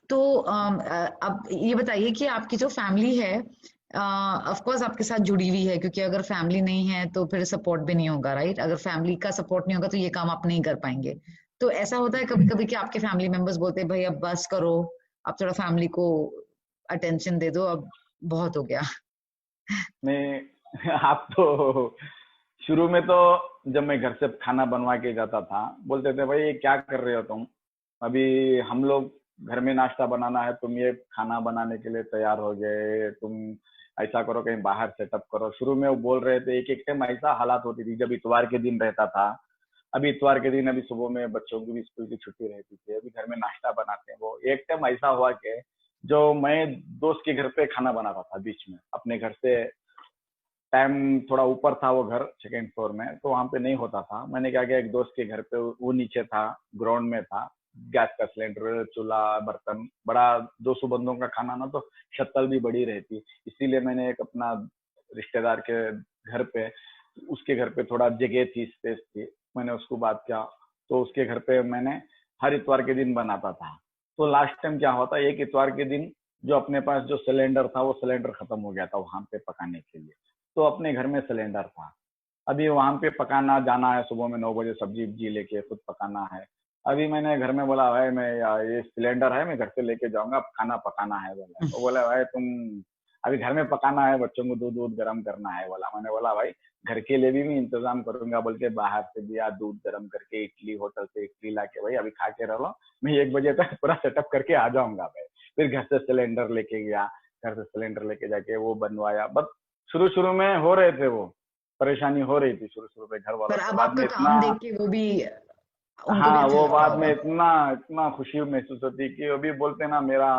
तो अब ये बताइए कि आपकी जो फैमिली है, ऑफ कोर्स आपके साथ जुड़ी हुई है, क्योंकि अगर फैमिली नहीं है तो फिर सपोर्ट भी नहीं होगा, राइट? अगर फैमिली का सपोर्ट नहीं होगा तो ये काम आप नहीं कर पाएंगे। तो ऐसा होता है कभी कभी कि आपके फैमिली मेंबर्स बोलते हैं, भाई अब बस करो, अब थोड़ा फैमिली को अटेंशन दे दो, अब बहुत हो गया।
मैं आप तो शुरू में तो जब मैं घर से खाना बनवा के जाता था, बोलते थे भाई क्या कर रहे हो तुम, अभी हम लोग घर में नाश्ता बनाना है, तुम ये खाना बनाने के लिए तैयार हो गए, तुम ऐसा करो, कहीं बाहर सेटअप करो। शुरू में वो बोल रहे थे, एक टाइम ऐसा हालात होती थी जब इतवार के दिन रहता था। अभी इतवार के दिन, अभी सुबह में बच्चों की भी स्कूल की छुट्टी रहती थी, अभी घर में नाश्ता बनाते हैं। वो एक टाइम ऐसा हुआ कि जो मैं दोस्त के घर पे खाना बना रहा था, बीच में अपने घर से, टाइम थोड़ा ऊपर था वो घर, 2nd फ्लोर में, तो वहां पे नहीं होता था। मैंने क्या किया, एक दोस्त के घर पे, वो नीचे था, ग्राउंड में था, गैस का सिलेंडर, चूल्हा, बर्तन, बड़ा 200 बंदों का खाना ना, तो शक्ल भी बड़ी रहती, इसीलिए मैंने एक अपना रिश्तेदार के घर पे, उसके घर पे थोड़ा जगह थी, स्पेस थी, मैंने उसको बात किया, तो उसके घर पे मैंने हर इतवार के दिन बनाता था। तो लास्ट टाइम क्या होता, एक इतवार के दिन जो अपने पास जो सिलेंडर था, वो सिलेंडर खत्म हो गया था वहां पे पकाने के लिए, तो अपने घर में सिलेंडर था। अभी वहां पे पकाना जाना है, सुबह में 9 बजे सब्जी वब्जी लेके खुद पकाना है। अभी मैंने घर में बोला, भाई मैं ये सिलेंडर है, मैं घर से लेके जाऊंगा, अब खाना पकाना है बोला। तो बोला, भाई तुम अभी घर में पकाना है, बच्चों को दूध दूध गर्म करना है बोला। मैंने बोला भाई घर के लिए भी मैं इंतजाम करूंगा बोल के बाहर से दिया दूध गर्म करके, इडली होटल से इडली ला के भाई अभी खा के रह लो, मैं 1 बजे तक पूरा सेटअप करके आ जाऊंगा भाई। फिर घर से सिलेंडर लेके गया, घर से सिलेंडर लेके जाके वो बनवाया। बस शुरू शुरू में हो रहे थे, वो परेशानी हो रही थी शुरू शुरू में घर वालों
पर
से।
अब
बाद
आपका
में इतना,
काम देख के वो भी, उनको भी
हाँ
अच्छा
वो
लगता
बाद में
होगा।
इतना इतना खुशी महसूस होती है कि अभी बोलते हैं ना मेरा,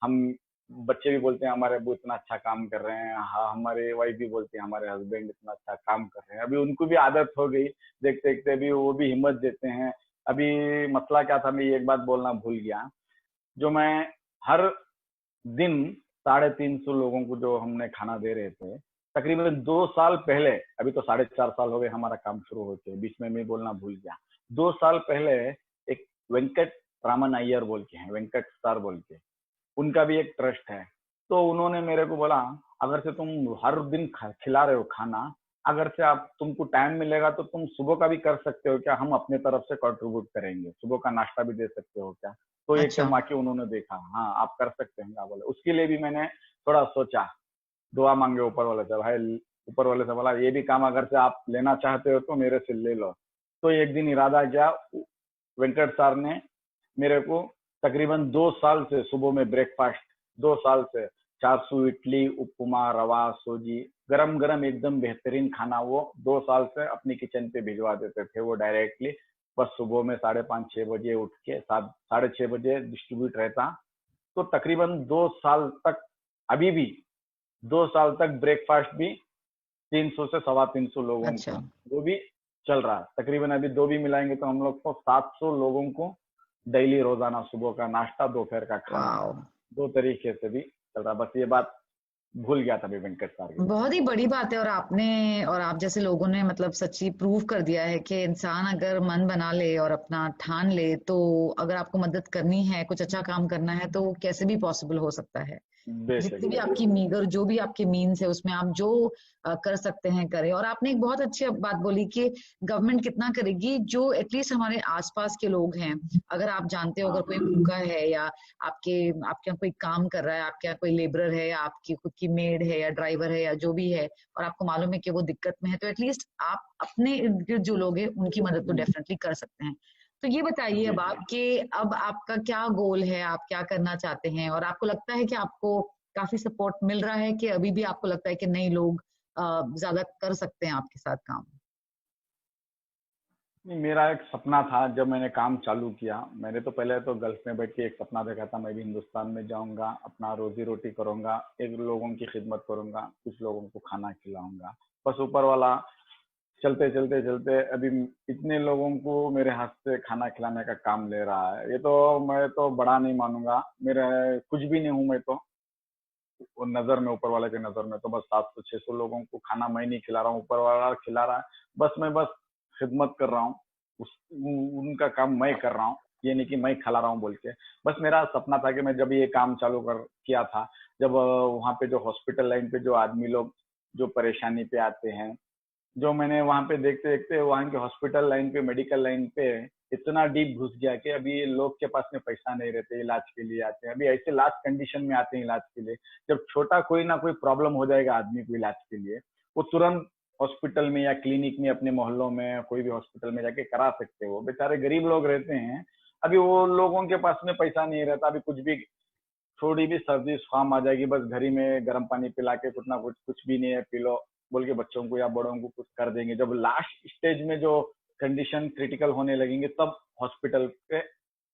हम बच्चे भी बोलते हैं हमारे अब्बू इतना अच्छा काम कर रहे हैं, हाँ हमारे वाइफ भी बोलती है हमारे हस्बैंड इतना अच्छा काम कर रहे हैं। अभी उनको भी आदत हो गई, देखते देखते अभी वो भी हिम्मत देते हैं। अभी मसला क्या था, मैं एक बात बोलना भूल गया, जो मैं हर दिन 350 लोगों को जो हमने खाना दे रहे थे, तकरीबन 2 साल पहले, अभी तो 4.5 साल हो गए हमारा काम शुरू होते, बीच में मैं बोलना भूल गया। 2 साल पहले एक वेंकट रामन अय्यर बोल के हैं, वेंकट स्टार बोल के, उनका भी एक ट्रस्ट है। तो उन्होंने मेरे को बोला अगर से तुम हर दिन खिला रहे हो खाना, अगर से आप तुमको टाइम मिलेगा तो तुम सुबह का भी कर सकते हो क्या, हम अपने तरफ से कंट्रीब्यूट करेंगे, सुबह का नाश्ता भी दे सकते हो क्या। तो एक
अच्छा।
टाइम आके उन्होंने देखा, हाँ आप कर सकते हैं क्या बोले। उसके लिए भी मैंने थोड़ा सोचा, दुआ मांगे ऊपर वाले से, भाई ऊपर वाले से बोला ये भी काम अगर से आप लेना चाहते हो तो मेरे से ले लो। तो एक दिन इरादा किया, वेंकट सर ने मेरे को तकरीबन 2 साल से सुबह में ब्रेकफास्ट, 2 साल से 400 इडली उपमा रवा सूजी गरम गरम एकदम बेहतरीन खाना वो 2 साल से अपनी किचन पे भिजवा देते थे वो डायरेक्टली। बस सुबह में 5:30-6 बजे उठ के 7-6:30 डिस्ट्रीब्यूट रहता। तो तकरीबन 2 साल तक, अभी भी 2 साल तक ब्रेकफास्ट भी 300 से 350 लोगों
अच्छा।
को वो भी चल रहा है। तकरीबन अभी 2 भी मिलाएंगे तो हम लोग को 700 लोगों को डेली रोजाना सुबह का नाश्ता दोपहर का खाना
वाह,
2 तरीके से भी चल रहा। बस ये बात भूल गया था अभी वेंकट सर के बारे
बहुत ही बड़ी बात है। और आपने और आप जैसे लोगों ने मतलब सच्ची प्रूव कर दिया है कि इंसान अगर मन बना ले और अपना ठान ले, तो अगर आपको मदद करनी है, कुछ अच्छा काम करना है, तो कैसे भी पॉसिबल हो सकता है।
में। बेशक
जितनी भी आपकी
बेशक।
मीगर, जो भी आपके मीन्स है, उसमें आप जो कर सकते हैं करें। और आपने एक बहुत अच्छी बात बोली कि गवर्नमेंट कितना करेगी, जो एटलीस्ट हमारे आसपास के लोग हैं। अगर आप जानते हो अगर कोई
हाँ
भूखा है, या आपके आपके यहाँ कोई काम कर रहा है, आपके यहाँ कोई लेबरर है, या आपकी खुद की मेड है, या ड्राइवर है, या जो भी है, और आपको मालूम है कि वो दिक्कत में है, तो एटलीस्ट आप अपने इर्द गिर्द जो लोग हैं उनकी मदद तो डेफिनेटली कर सकते हैं। तो ये बताइए
जी
अब
जी।
आप कि अब आपका क्या गोल है, आप क्या करना चाहते हैं, और आपको लगता है कि आपको काफी सपोर्ट मिल रहा है, कि अभी भी आपको लगता है कि नए लोग ज्यादा कर सकते हैं आपके साथ काम।
नहीं, मेरा एक सपना था जब मैंने काम चालू किया। मैंने तो पहले तो गल्फ में बैठ के एक सपना देखा था, मैं भी हिंदुस्तान में जाऊंगा, अपना रोजी रोटी करूंगा, एक लोगों की खिदमत करूंगा, कुछ लोगों को खाना खिलाऊंगा। बस ऊपर वाला चलते चलते चलते अभी इतने लोगों को मेरे हाथ से खाना खिलाने का काम ले रहा है। ये तो मैं तो बड़ा नहीं मानूंगा, मेरे कुछ भी नहीं हूं मैं तो, वो नजर में, ऊपर वाले के नजर में तो बस 700-600 लोगों को खाना मैं नहीं खिला रहा हूँ, ऊपर वाला खिला रहा है। बस मैं बस खिदमत कर रहा हूँ, उनका काम मैं कर रहा हूँ, ये नहीं कि मैं खिला रहा हूँ बोल के। बस मेरा सपना था कि मैं जब ये काम चालू कर किया था, जब वहाँ पे जो हॉस्पिटल लाइन पे जो आदमी लोग जो परेशानी पे आते हैं, जो मैंने वहां पे देखते देखते वहां के हॉस्पिटल लाइन पे, मेडिकल लाइन पे इतना डीप घुस गया कि अभी लोग के पास में पैसा नहीं रहते, इलाज के लिए आते हैं, अभी ऐसे लास्ट कंडीशन में आते हैं इलाज के लिए। जब छोटा कोई ना कोई प्रॉब्लम हो जाएगा आदमी को इलाज के लिए, वो तुरंत हॉस्पिटल में या क्लिनिक में, अपने मोहल्लों में कोई भी हॉस्पिटल में जाके करा सकते हो। बेचारे गरीब लोग रहते हैं, अभी वो लोगों के पास में पैसा नहीं रहता, अभी कुछ भी थोड़ी भी सर्दी जुकाम आ जाएगी, बस घर ही में गर्म पानी पिला के कुछ ना कुछ, कुछ भी नहीं है पी लो बोल के बच्चों को या बड़ों को कुछ कर देंगे। जब लास्ट स्टेज में जो कंडीशन क्रिटिकल होने लगेंगे, तब हॉस्पिटल पे,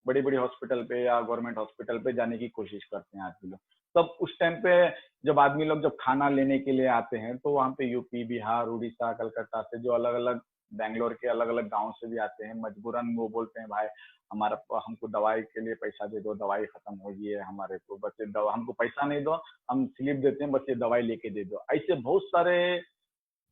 बड़ी बड़ी हॉस्पिटल पे या गवर्नमेंट हॉस्पिटल पे जाने की कोशिश करते हैं आदमी लोग। तब उस टाइम पे जब आदमी लोग जब खाना लेने के लिए आते हैं, तो वहाँ पे यूपी, बिहार, उड़ीसा, कलकत्ता से, जो अलग अलग, बैंगलोर के अलग अलग गाँव से भी आते हैं। मजबूरन वो बोलते हैं भाई हमारा, हमको दवाई के लिए पैसा दे दो, दवाई खत्म हो गई है हमारे को, बस ये दवा, हमको पैसा नहीं दो, हम स्लिप देते हैं, बस ये दवाई लेके दे दो। ऐसे बहुत सारे,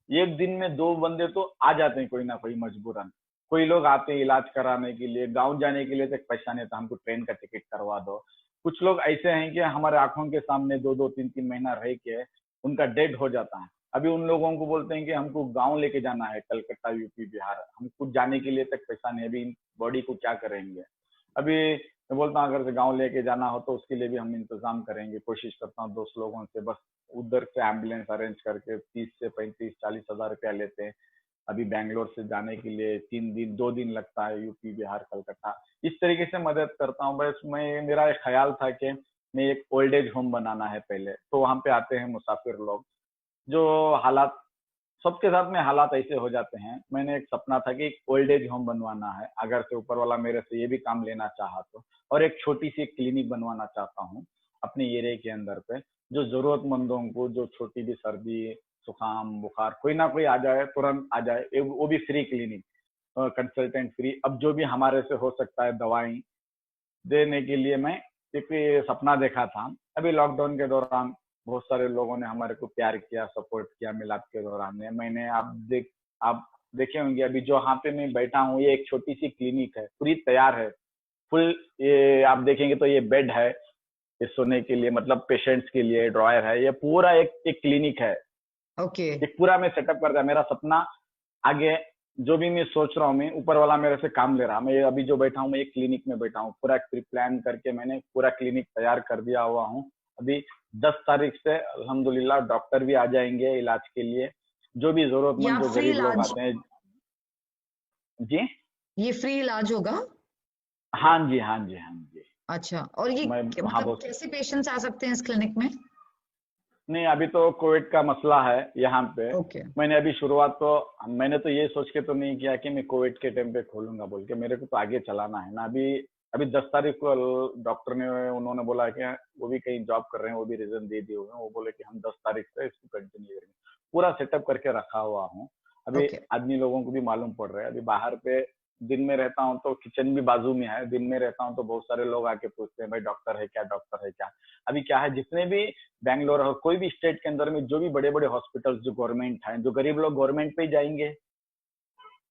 एक दिन में 2 बंदे तो आ जाते हैं कोई ना कोई मजबूरन। कोई लोग आते हैं इलाज कराने के लिए, गांव जाने के लिए तक पैसा नहीं था, हमको ट्रेन का टिकट करवा दो। कुछ लोग ऐसे हैं कि हमारे आंखों के सामने 2-2, 3-3 महीना रह के उनका डेड हो जाता है। अभी उन लोगों को बोलते हैं कि हमको गांव लेके जाना है, कलकत्ता, यूपी, बिहार, हमको जाने के लिए तक पैसा नहीं, अभी बॉडी को क्या करेंगे। अभी मैं बोलता हूँ अगर से गाँव लेके जाना हो तो उसके लिए भी हम इंतजाम करेंगे, कोशिश करता हूँ दोस्त लोगों से, बस उधर से एम्बुलेंस अरेंज करके 30 से 35 40 हज़ार रुपया लेते हैं। अभी बैंगलोर से जाने के लिए 3 दिन 2 दिन लगता है, यूपी बिहार कलकत्ता। इस तरीके से मदद करता हूँ। बस मैं, मेरा एक ख्याल था कि मैं एक ओल्ड एज होम बनाना है पहले, तो वहाँ पे आते हैं मुसाफिर लोग, जो हालात, सबके साथ में हालात ऐसे हो जाते हैं। मैंने एक सपना था कि एक ओल्ड एज होम बनवाना है, अगर से ऊपर वाला मेरे से ये भी काम लेना चाहा तो, और एक छोटी सी क्लिनिक बनवाना चाहता हूँ अपने एरिया के अंदर पे, जो जरूरतमंदों को, जो छोटी भी सर्दी जुकाम बुखार कोई ना कोई आ जाए, तुरंत आ जाए, वो भी फ्री क्लिनिक, कंसल्टेंट फ्री। अब जो भी हमारे से हो सकता है दवाई देने के लिए मैं एक सपना देखा था। अभी लॉकडाउन के दौरान बहुत सारे लोगों ने हमारे को प्यार किया, सपोर्ट किया, मिलाप के दौरान में मैंने, आप देखे होंगे अभी जो यहाँ पे मैं बैठा हूँ, ये एक छोटी सी क्लिनिक है, पूरी तैयार है, फुल। ये आप देखेंगे तो ये बेड है, ये सोने के लिए, मतलब पेशेंट्स के लिए ड्रॉयर है, ये पूरा एक क्लिनिक है।
ओके।
एक पूरा मैं सेटअप कर दिया। मेरा सपना आगे जो भी मैं सोच रहा हूँ, मैं ऊपर वाला मेरे से काम ले रहा। मैं अभी जो बैठा हूँ, मैं एक क्लिनिक में बैठा हूँ, पूरा प्री प्लान करके मैंने पूरा क्लिनिक तैयार कर दिया हुआ हूँ। अभी 10 तारीख से अल्हम्दुलिल्लाह डॉक्टर भी आ जाएंगे इलाज के लिए, जो भी जरूरतमंद,
या
जो
फ्री
गरीब लोग
इलाज,
आते हैं। जी
ये फ्री इलाज होगा?
हाँ जी, हाँ जी, हाँ जी।
अच्छा, और ये
मैं, हाँ
मतलब
बहुत,
कैसे पेशेंट्स आ सकते हैं इस क्लिनिक में?
नहीं अभी तो कोविड का मसला है यहाँ पे।
ओके।
मैंने अभी शुरुआत तो, मैंने तो ये सोच के तो नहीं किया कि मैं कोविड के टाइम पे खोलूंगा बोल के, मेरे को तो आगे चलाना है ना। अभी अभी 10 तारीख को डॉक्टर ने, उन्होंने बोला कि वो भी कहीं जॉब कर रहे हैं, वो भी रीजन दे दिए हुए हैं, वो बोले कि हम 10 तारीख से इसको कंटिन्यू करेंगे। पूरा सेटअप करके रखा हुआ हूँ। अभी
ओके।
आदमी लोगों को भी मालूम पड़ रहा है। अभी बाहर पे दिन में रहता हूँ तो किचन भी बाजू में है, दिन में रहता हूँ तो बहुत सारे लोग आके पूछते हैं भाई डॉक्टर है क्या, डॉक्टर है क्या। अभी क्या है, जितने भी बैंगलोर और कोई भी स्टेट के अंदर में जो भी बड़े बड़े हॉस्पिटल्स जो गवर्नमेंट हैं, जो गरीब लोग गवर्नमेंट पे ही जाएंगे,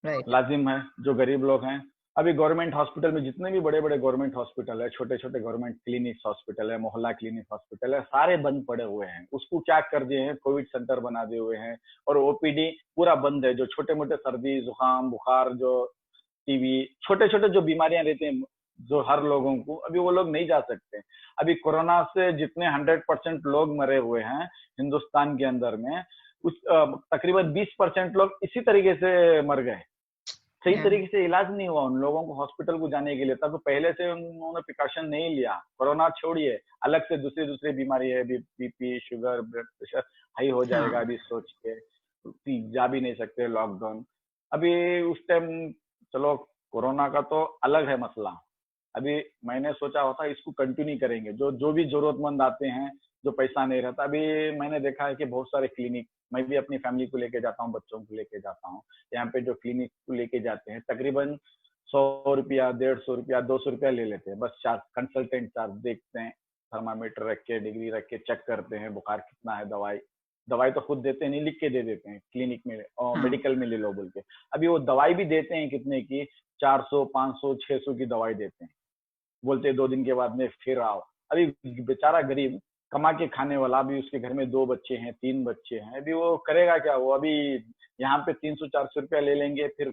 राइट।
लाजिम है, जो गरीब लोग हैं। अभी गवर्नमेंट हॉस्पिटल में जितने भी बड़े बड़े गवर्नमेंट हॉस्पिटल है, छोटे छोटे गवर्नमेंट क्लिनिक्स हॉस्पिटल है, मोहल्ला क्लिनिक हॉस्पिटल है, सारे बंद पड़े हुए हैं। उसको क्या कर दिए हैं, कोविड सेंटर बना दिए हुए हैं, और ओपीडी पूरा बंद है। जो छोटे मोटे सर्दी जुकाम बुखार, जो टीबी, छोटे छोटे जो बीमारियां रहती हैं जो हर लोगों को, अभी वो लोग नहीं जा सकते। अभी कोरोना से जितने 100% लोग मरे हुए हैं हिंदुस्तान के अंदर में, उस तकरीबन 20% लोग इसी तरीके से मर गए। सही
या
तरीके से इलाज नहीं हुआ उन लोगों को हॉस्पिटल को जाने के लिए। तब तो पहले से उन्होंने प्रिकॉशन नहीं लिया। कोरोना छोड़िए, अलग से दूसरी दूसरी बीमारी है, BP sugar blood pressure high हो जाएगा,
हाँ।
अभी सोच के जा भी नहीं सकते, लॉकडाउन। अभी उस टाइम, चलो कोरोना का तो अलग है मसला। अभी मैंने सोचा होता इसको कंटिन्यू करेंगे, जो जो भी जरूरतमंद आते हैं, जो पैसा नहीं रहता। अभी मैंने देखा है कि बहुत सारे क्लिनिक, मैं भी अपनी फैमिली को लेके जाता हूँ, बच्चों को लेके जाता हूँ, यहाँ पे जो क्लिनिक को लेके जाते हैं तकरीबन 100 रुपया 150 रुपया 200 रुपया ले लेते हैं, बस चार्ज, कंसल्टेंट चार्ज देखते हैं, थर्मामीटर रख के डिग्री रख के चेक करते हैं बुखार कितना है। दवाई दवाई तो खुद देते नहीं, लिख के दे देते हैं क्लिनिक में और
हाँ।
मेडिकल में ले लो बोल के। अभी वो दवाई भी देते हैं कितने की, 400 500 600 की दवाई देते हैं, बोलते हैं 2 दिन के बाद में फिर आओ। अभी बेचारा गरीब कमा के खाने वाला, अभी उसके घर में 2 बच्चे हैं 3 बच्चे हैं, अभी वो करेगा क्या। वो अभी यहाँ पे 300 400 रुपया ले लेंगे, फिर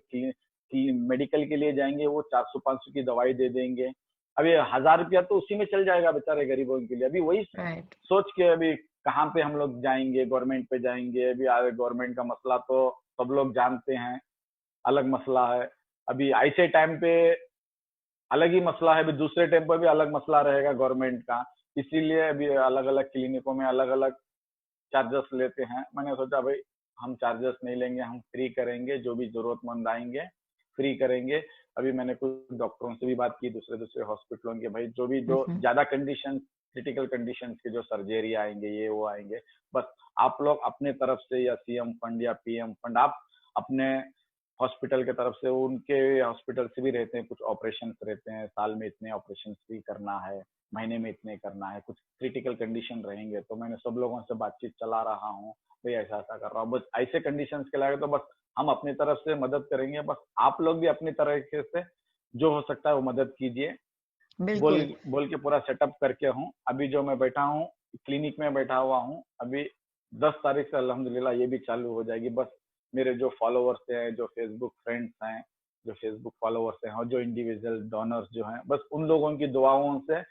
मेडिकल के लिए जाएंगे, वो 400 500 की दवाई दे देंगे। अभी 1000 रुपया तो उसी में चल जाएगा बेचारे गरीबों के लिए। अभी वही
राइट।
सोच के अभी कहाँ पे हम लोग जाएंगे, गवर्नमेंट पे जाएंगे। अभी गवर्नमेंट का मसला तो सब लोग जानते हैं, अलग मसला है। अभी ऐसे टाइम पे अलग ही मसला है, अभी दूसरे टाइम पर भी अलग मसला रहेगा गवर्नमेंट का। इसीलिए अभी अलग अलग क्लिनिकों में अलग अलग चार्जेस लेते हैं। मैंने सोचा भाई हम चार्जेस नहीं लेंगे, हम फ्री करेंगे, जो भी जरूरतमंद आएंगे फ्री करेंगे। अभी मैंने कुछ डॉक्टरों से भी बात की, दूसरे दूसरे हॉस्पिटलों के, भाई जो भी जो
हम्म।
ज्यादा कंडीशन, क्रिटिकल कंडीशन के जो सर्जरी आएंगे, ये वो आएंगे, बस आप लोग अपने तरफ से या सीएम फंड या पीएम फंड, आप अपने हॉस्पिटल के तरफ से, उनके हॉस्पिटल से भी रहते हैं कुछ ऑपरेशन रहते हैं, साल में इतने ऑपरेशन भी करना है, महीने में इतने करना है, कुछ क्रिटिकल कंडीशन रहेंगे। तो मैंने सब लोगों से बातचीत चला रहा हूँ, भाई ऐसा ऐसा कर रहा हूँ, बस ऐसे कंडीशन के लागे तो बस हम अपनी तरफ से मदद करेंगे। बस आप लोग भी अपनी तरीके से जो हो सकता है वो मदद कीजिए, बोल
बिल्कुल।
बोल के पूरा सेटअप करके हूँ। अभी जो मैं बैठा हूँ क्लिनिक में बैठा हुआ हूँ, अभी 10 तारीख से अल्हम्दुलिल्लाह ये भी चालू हो जाएगी। बस मेरे जो फॉलोवर्स हैं, जो फेसबुक फ्रेंड्स हैं, जो फेसबुक फॉलोवर्स हैं और जो इंडिविजुअल डोनर्स जो हैं, बस उन लोगों की दुआओं से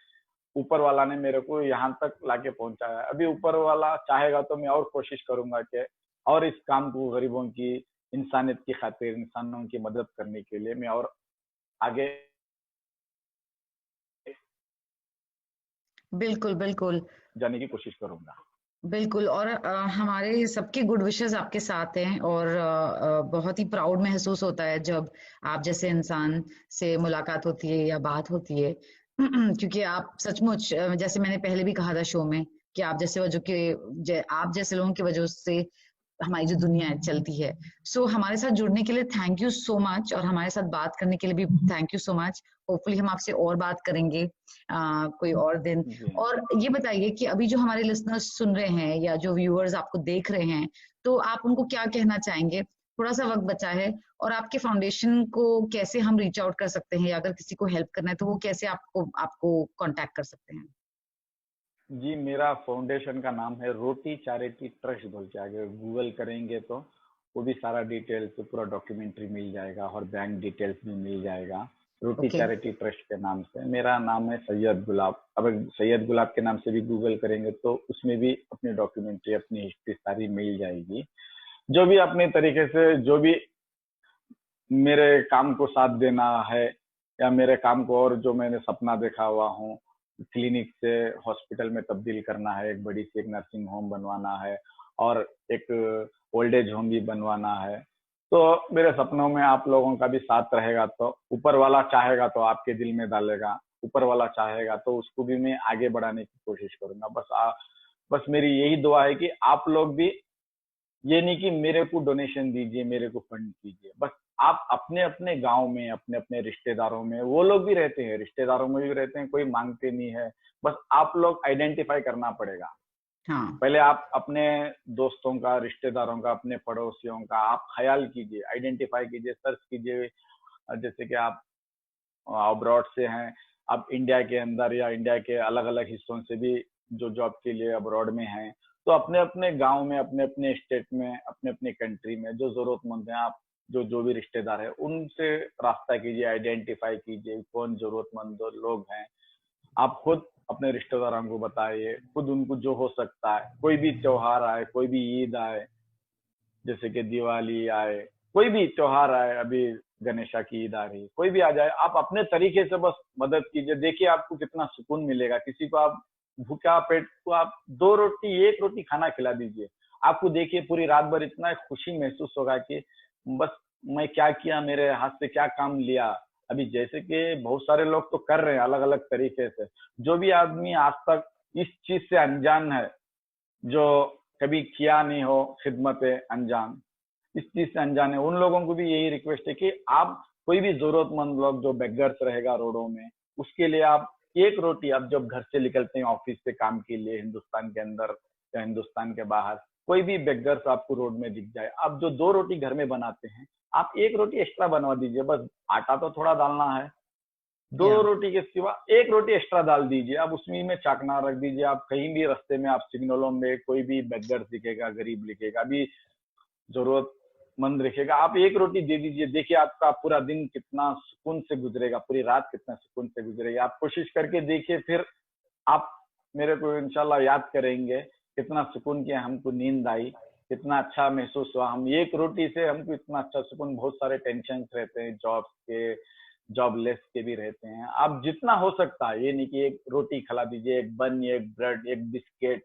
ऊपर वाला ने मेरे को यहाँ तक लाके पहुंचाया है। अभी ऊपर वाला चाहेगा तो मैं और कोशिश करूंगा कि और इस काम को गरीबों की, इंसानियत की खातिर, इंसानों की मदद करने के लिए मैं और आगे।
बिल्कुल बिल्कुल
जाने की कोशिश करूंगा।
बिल्कुल। और हमारे सबके गुड विशेस आपके साथ हैं, और बहुत ही प्राउड महसूस होता है जब आप जैसे इंसान से मुलाकात होती है या बात होती है। क्योंकि आप सचमुच, जैसे मैंने पहले भी कहा था शो में, कि आप जैसे वजह के, आप जैसे लोगों की वजह से हमारी जो दुनिया है चलती है। सो हमारे साथ जुड़ने के लिए थैंक यू सो मच, और हमारे साथ बात करने के लिए भी thank you so much. Hopefully हम आपसे और बात करेंगे कोई और दिन।
जी
और ये बताइए कि अभी जो हमारे लिसनर्स सुन रहे हैं या जो व्यूअर्स आपको देख रहे हैं, तो आप उनको क्या कहना चाहेंगे? थोड़ा सा वक्त बचा है, और आपके फाउंडेशन को कैसे हम रीच आउट कर सकते हैं, या अगर किसी को हेल्प करना है तो वो कैसे आपको आपको कांटेक्ट कर सकते हैं?
जी, मेरा फाउंडेशन का नाम है रोटी चैरिटी ट्रस्ट बोल के, आगे गूगल करेंगे तो वो भी सारा डिटेल्स, पूरा डॉक्यूमेंट्री मिल जाएगा और बैंक डिटेल्स भी मिल जाएगा। रोटी
ओके।
चैरिटी ट्रस्ट के नाम से मेरा नाम है सैयद गुलाब। अब सैयद गुलाब के नाम से भी गूगल करेंगे तो उसमें भी अपनी डॉक्यूमेंट्री, अपनी हिस्ट्री सारी मिल जाएगी। जो भी अपने तरीके से, जो भी मेरे काम को साथ देना है या मेरे काम को और जो मैंने सपना देखा हुआ हूँ, क्लिनिक से हॉस्पिटल में तब्दील करना है, एक बड़ी सी एक नर्सिंग होम बनवाना है और एक ओल्ड एज होम भी बनवाना है, तो मेरे सपनों में आप लोगों का भी साथ रहेगा तो ऊपर वाला चाहेगा तो आपके दिल में डालेगा, ऊपर वाला चाहेगा तो उसको भी मैं आगे बढ़ाने की कोशिश करूंगा। बस मेरी यही दुआ है कि आप लोग भी, ये नहीं कि मेरे को डोनेशन दीजिए, मेरे को फंड कीजिए, बस आप अपने अपने गांव में, अपने अपने रिश्तेदारों में, वो लोग भी रहते हैं, रिश्तेदारों में भी रहते हैं, कोई मांगते नहीं है, बस आप लोग आइडेंटिफाई करना पड़ेगा।
हाँ।
पहले आप अपने दोस्तों का, रिश्तेदारों का, अपने पड़ोसियों का आप ख्याल कीजिए, आइडेंटिफाई कीजिए, सर्च कीजिए। जैसे कि आप अब्रॉड से हैं, आप इंडिया के अंदर या इंडिया के अलग अलग हिस्सों से भी जो जॉब के लिए अब्रॉड में हैं, तो अपने अपने गांव में, अपने अपने स्टेट में, अपने अपने कंट्री में जो जरूरतमंद हैं, आप जो जो भी रिश्तेदार है उनसे रास्ता कीजिए, आइडेंटिफाई कीजिए कौन जरूरतमंद लोग हैं। आप खुद अपने रिश्तेदारों को बताइए, खुद उनको जो हो सकता है, कोई भी त्योहार आए, कोई भी ईद आए, जैसे कि दिवाली आए, कोई भी त्योहार आए, अभी गणेशा की ईद आ रही, कोई भी आ जाए, आप अपने तरीके से बस मदद कीजिए। देखिए आपको कितना सुकून मिलेगा। किसी को आप भूखा पेट को आप 2 रोटी, 1 रोटी खाना खिला दीजिए, आपको देखिए पूरी रात भर इतना खुशी महसूस होगा कि बस मैं क्या किया, मेरे हाथ से क्या काम लिया। अभी जैसे कि बहुत सारे लोग तो कर रहे हैं अलग अलग तरीके से, जो भी आदमी आज तक इस चीज से अनजान है, जो कभी किया नहीं हो खिदमत अंजाम, इस चीज से अनजान है, उन लोगों को भी यही रिक्वेस्ट है कि आप कोई भी जरूरतमंद लोग जो बेगर्स रहेगा रोडों में, उसके लिए आप 1 रोटी, आप जब घर से निकलते हैं ऑफिस से काम के लिए, हिंदुस्तान के अंदर या हिंदुस्तान के बाहर, कोई भी बेगर्स आपको रोड में दिख जाए, आप जो 2 रोटी घर में बनाते हैं, आप 1 रोटी एक्स्ट्रा बनवा दीजिए। बस आटा तो थोड़ा डालना है, दो
या
रोटी के सिवा 1 रोटी एक्स्ट्रा डाल दीजिए, आप उसमें में चाकना रख दीजिए। आप कहीं भी रास्ते में, आप सिग्नलों में कोई भी बेगर दिखेगा, गरीब लिखेगा, अभी जरूरतमंद दिखेगा, आप 1 रोटी दे दीजिए। देखिए आपका पूरा दिन कितना सुकून से गुजरेगा, पूरी रात कितना सुकून से गुजरेगी। आप कोशिश करके देखिए, फिर आप मेरे को इंशाल्लाह याद करेंगे कितना सुकून किया, हमको नींद आई, कितना अच्छा महसूस हुआ। हम 1 रोटी से हमको इतना अच्छा सुकून, बहुत सारे टेंशन रहते हैं जॉब के, जॉबलेस के भी रहते हैं, आप जितना हो सकता है, ये नहीं कि 1 रोटी खिला दीजिए, एक बन, एक ब्रेड, एक बिस्किट,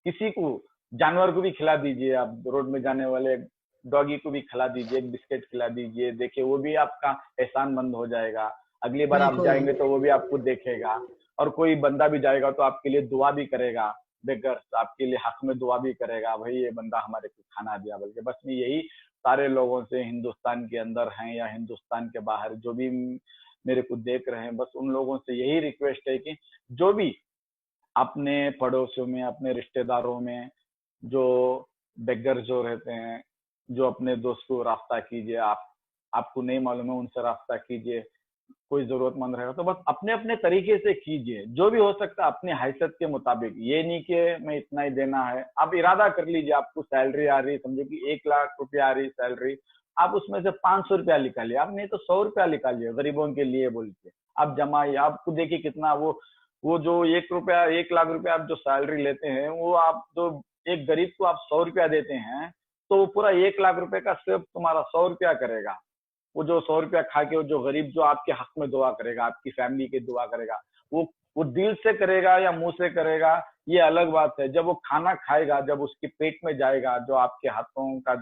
किसी को, जानवर को भी खिला दीजिए। आप रोड में जाने वाले डॉगी को भी खिला दीजिए, एक बिस्किट खिला दीजिए, देखिए वो भी आपका एहसान मंद हो जाएगा। अगली बार आप
बिल्कुल।
जाएंगे तो वो भी आपको देखेगा, और कोई बंदा भी जाएगा तो आपके लिए दुआ भी करेगा, बेगर्स आपके लिए हक में दुआ भी करेगा, भाई ये बंदा हमारे को खाना दिया। बल्कि बस मैं यही सारे लोगों से, हिंदुस्तान के अंदर हैं या हिंदुस्तान के बाहर जो भी मेरे को देख रहे हैं, बस उन लोगों से यही रिक्वेस्ट है कि जो भी अपने पड़ोसियों में, अपने रिश्तेदारों में जो बेगर जो रहते हैं, जो अपने दोस्त को रास्ता कीजिए। आपको नहीं मालूम है, उनसे रास्ता कीजिए। कोई जरूरतमंद रहेगा तो बस अपने अपने तरीके से कीजिए, जो भी हो सकता है अपनी हैसियत के मुताबिक। ये नहीं कि मैं इतना ही देना है, आप इरादा कर लीजिए। आपको सैलरी आ रही, समझो कि 1 लाख रुपया आ रही सैलरी, आप उसमें से 500 रुपया निकालिए, आप नहीं तो 100 रुपया निकालिए गरीबों के लिए बोल के आप जमाइए। आपको देखिए कितना वो जो 1 रुपया 1 लाख रुपया आप जो सैलरी लेते हैं, वो आप जो एक गरीब को आप 100 रुपया देते हैं, तो वो पूरा 1 लाख रुपए का सिर्फ तुम्हारा 100 रुपया करेगा। वो जो 100 रुपया खा के वो जो गरीब जो आपके हक में दुआ करेगा, आपकी फैमिली की दुआ करेगा, वो दिल से करेगा या मुंह से करेगा ये अलग बात है। जब वो खाना खाएगा, जब उसके पेट में जाएगा, जो आपके हाथों का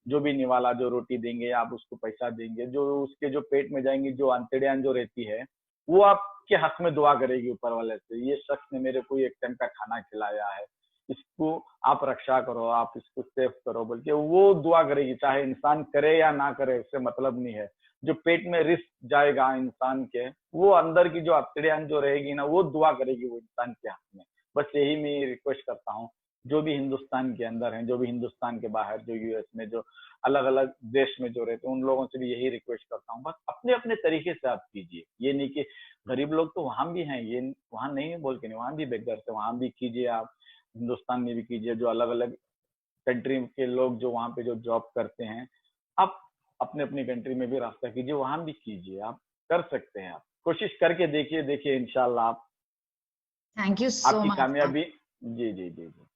जो भी निवाला जो रोटी देंगे, आप उसको पैसा देंगे, जो उसके जो पेट में जाएंगी जो अंतड़ियां जो रहती है, वो आपके हक में दुआ करेगी ऊपर वाले से, ये शख्स ने मेरे को एक टाइम का खाना खिलाया है, इसको आप रक्षा करो, आप इसको सेफ करो बोल के वो दुआ करेगी। चाहे इंसान करे या ना करे उससे मतलब नहीं है। जो पेट में रिस्क जाएगा इंसान के, वो अंदर की जो अंतड़ियां जो रहेगी ना, वो दुआ करेगी वो इंसान के हक में। बस यही मैं रिक्वेस्ट करता हूँ जो भी हिंदुस्तान के अंदर हैं, जो भी हिंदुस्तान के बाहर, जो यूएस में, जो अलग अलग देश में जो रहते हैं, उन लोगों से भी यही रिक्वेस्ट करता हूँ, बस अपने अपने तरीके से आप कीजिए। ये नहीं कि गरीब लोग तो वहां भी हैं, ये वहां नहीं बोल के नहीं, वहां भी बेघर से वहां भी कीजिए, आप हिंदुस्तान में भी कीजिए। जो अलग अलग कंट्री के लोग जो वहां पे जो जॉब करते हैं, आप अपने अपनी कंट्री में भी रास्ता कीजिए, वहां भी कीजिए, आप कर सकते हैं। आप कोशिश करके देखिए, देखिए इंशाल्लाह आप
थैंक यू सो
आपकी
मच।
कामयाबी। जी जी जी जी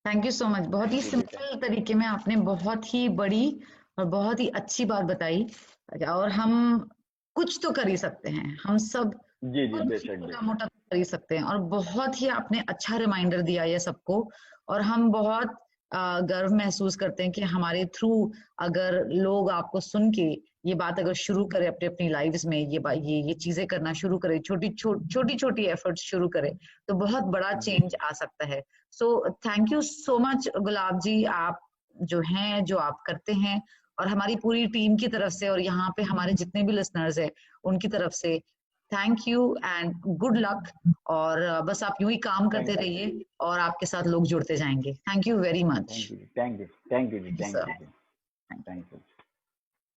थैंक यू सो मच। बहुत ही
जी जी
सिंपल तरीके में आपने बहुत ही बड़ी और बहुत ही अच्छी बात बताई। और हम कुछ तो कर ही सकते हैं, हम सब
जी जी,
कुछ
बेशक
छोटा
बेशक।
मोटा कर ही सकते हैं। और बहुत ही आपने अच्छा रिमाइंडर दिया ये सबको। और हम बहुत गर्व महसूस करते हैं कि हमारे थ्रू अगर लोग आपको सुन के ये बात अगर शुरू करें अपने अपनी लाइव्स में, ये चीजें करना शुरू करें, छोटी छोटी एफर्ट्स शुरू करें, तो बहुत बड़ा
जी
चेंज आ सकता है। So thank you so much Gulab ji, आप जो हैं, जो आप करते हैं, और हमारी पूरी टीम की तरफ से और यहाँ पे हमारे जितने भी लिसनर्स हैं उनकी तरफ से thank you and good luck. और बस आप यूं ही काम करते
थैंक यू
रहिए और आपके साथ लोग जुड़ते जाएंगे। Thank you very much.
Thank you thank you thank you जी,
thank you
thank
sir.
You जी, थैंक यू।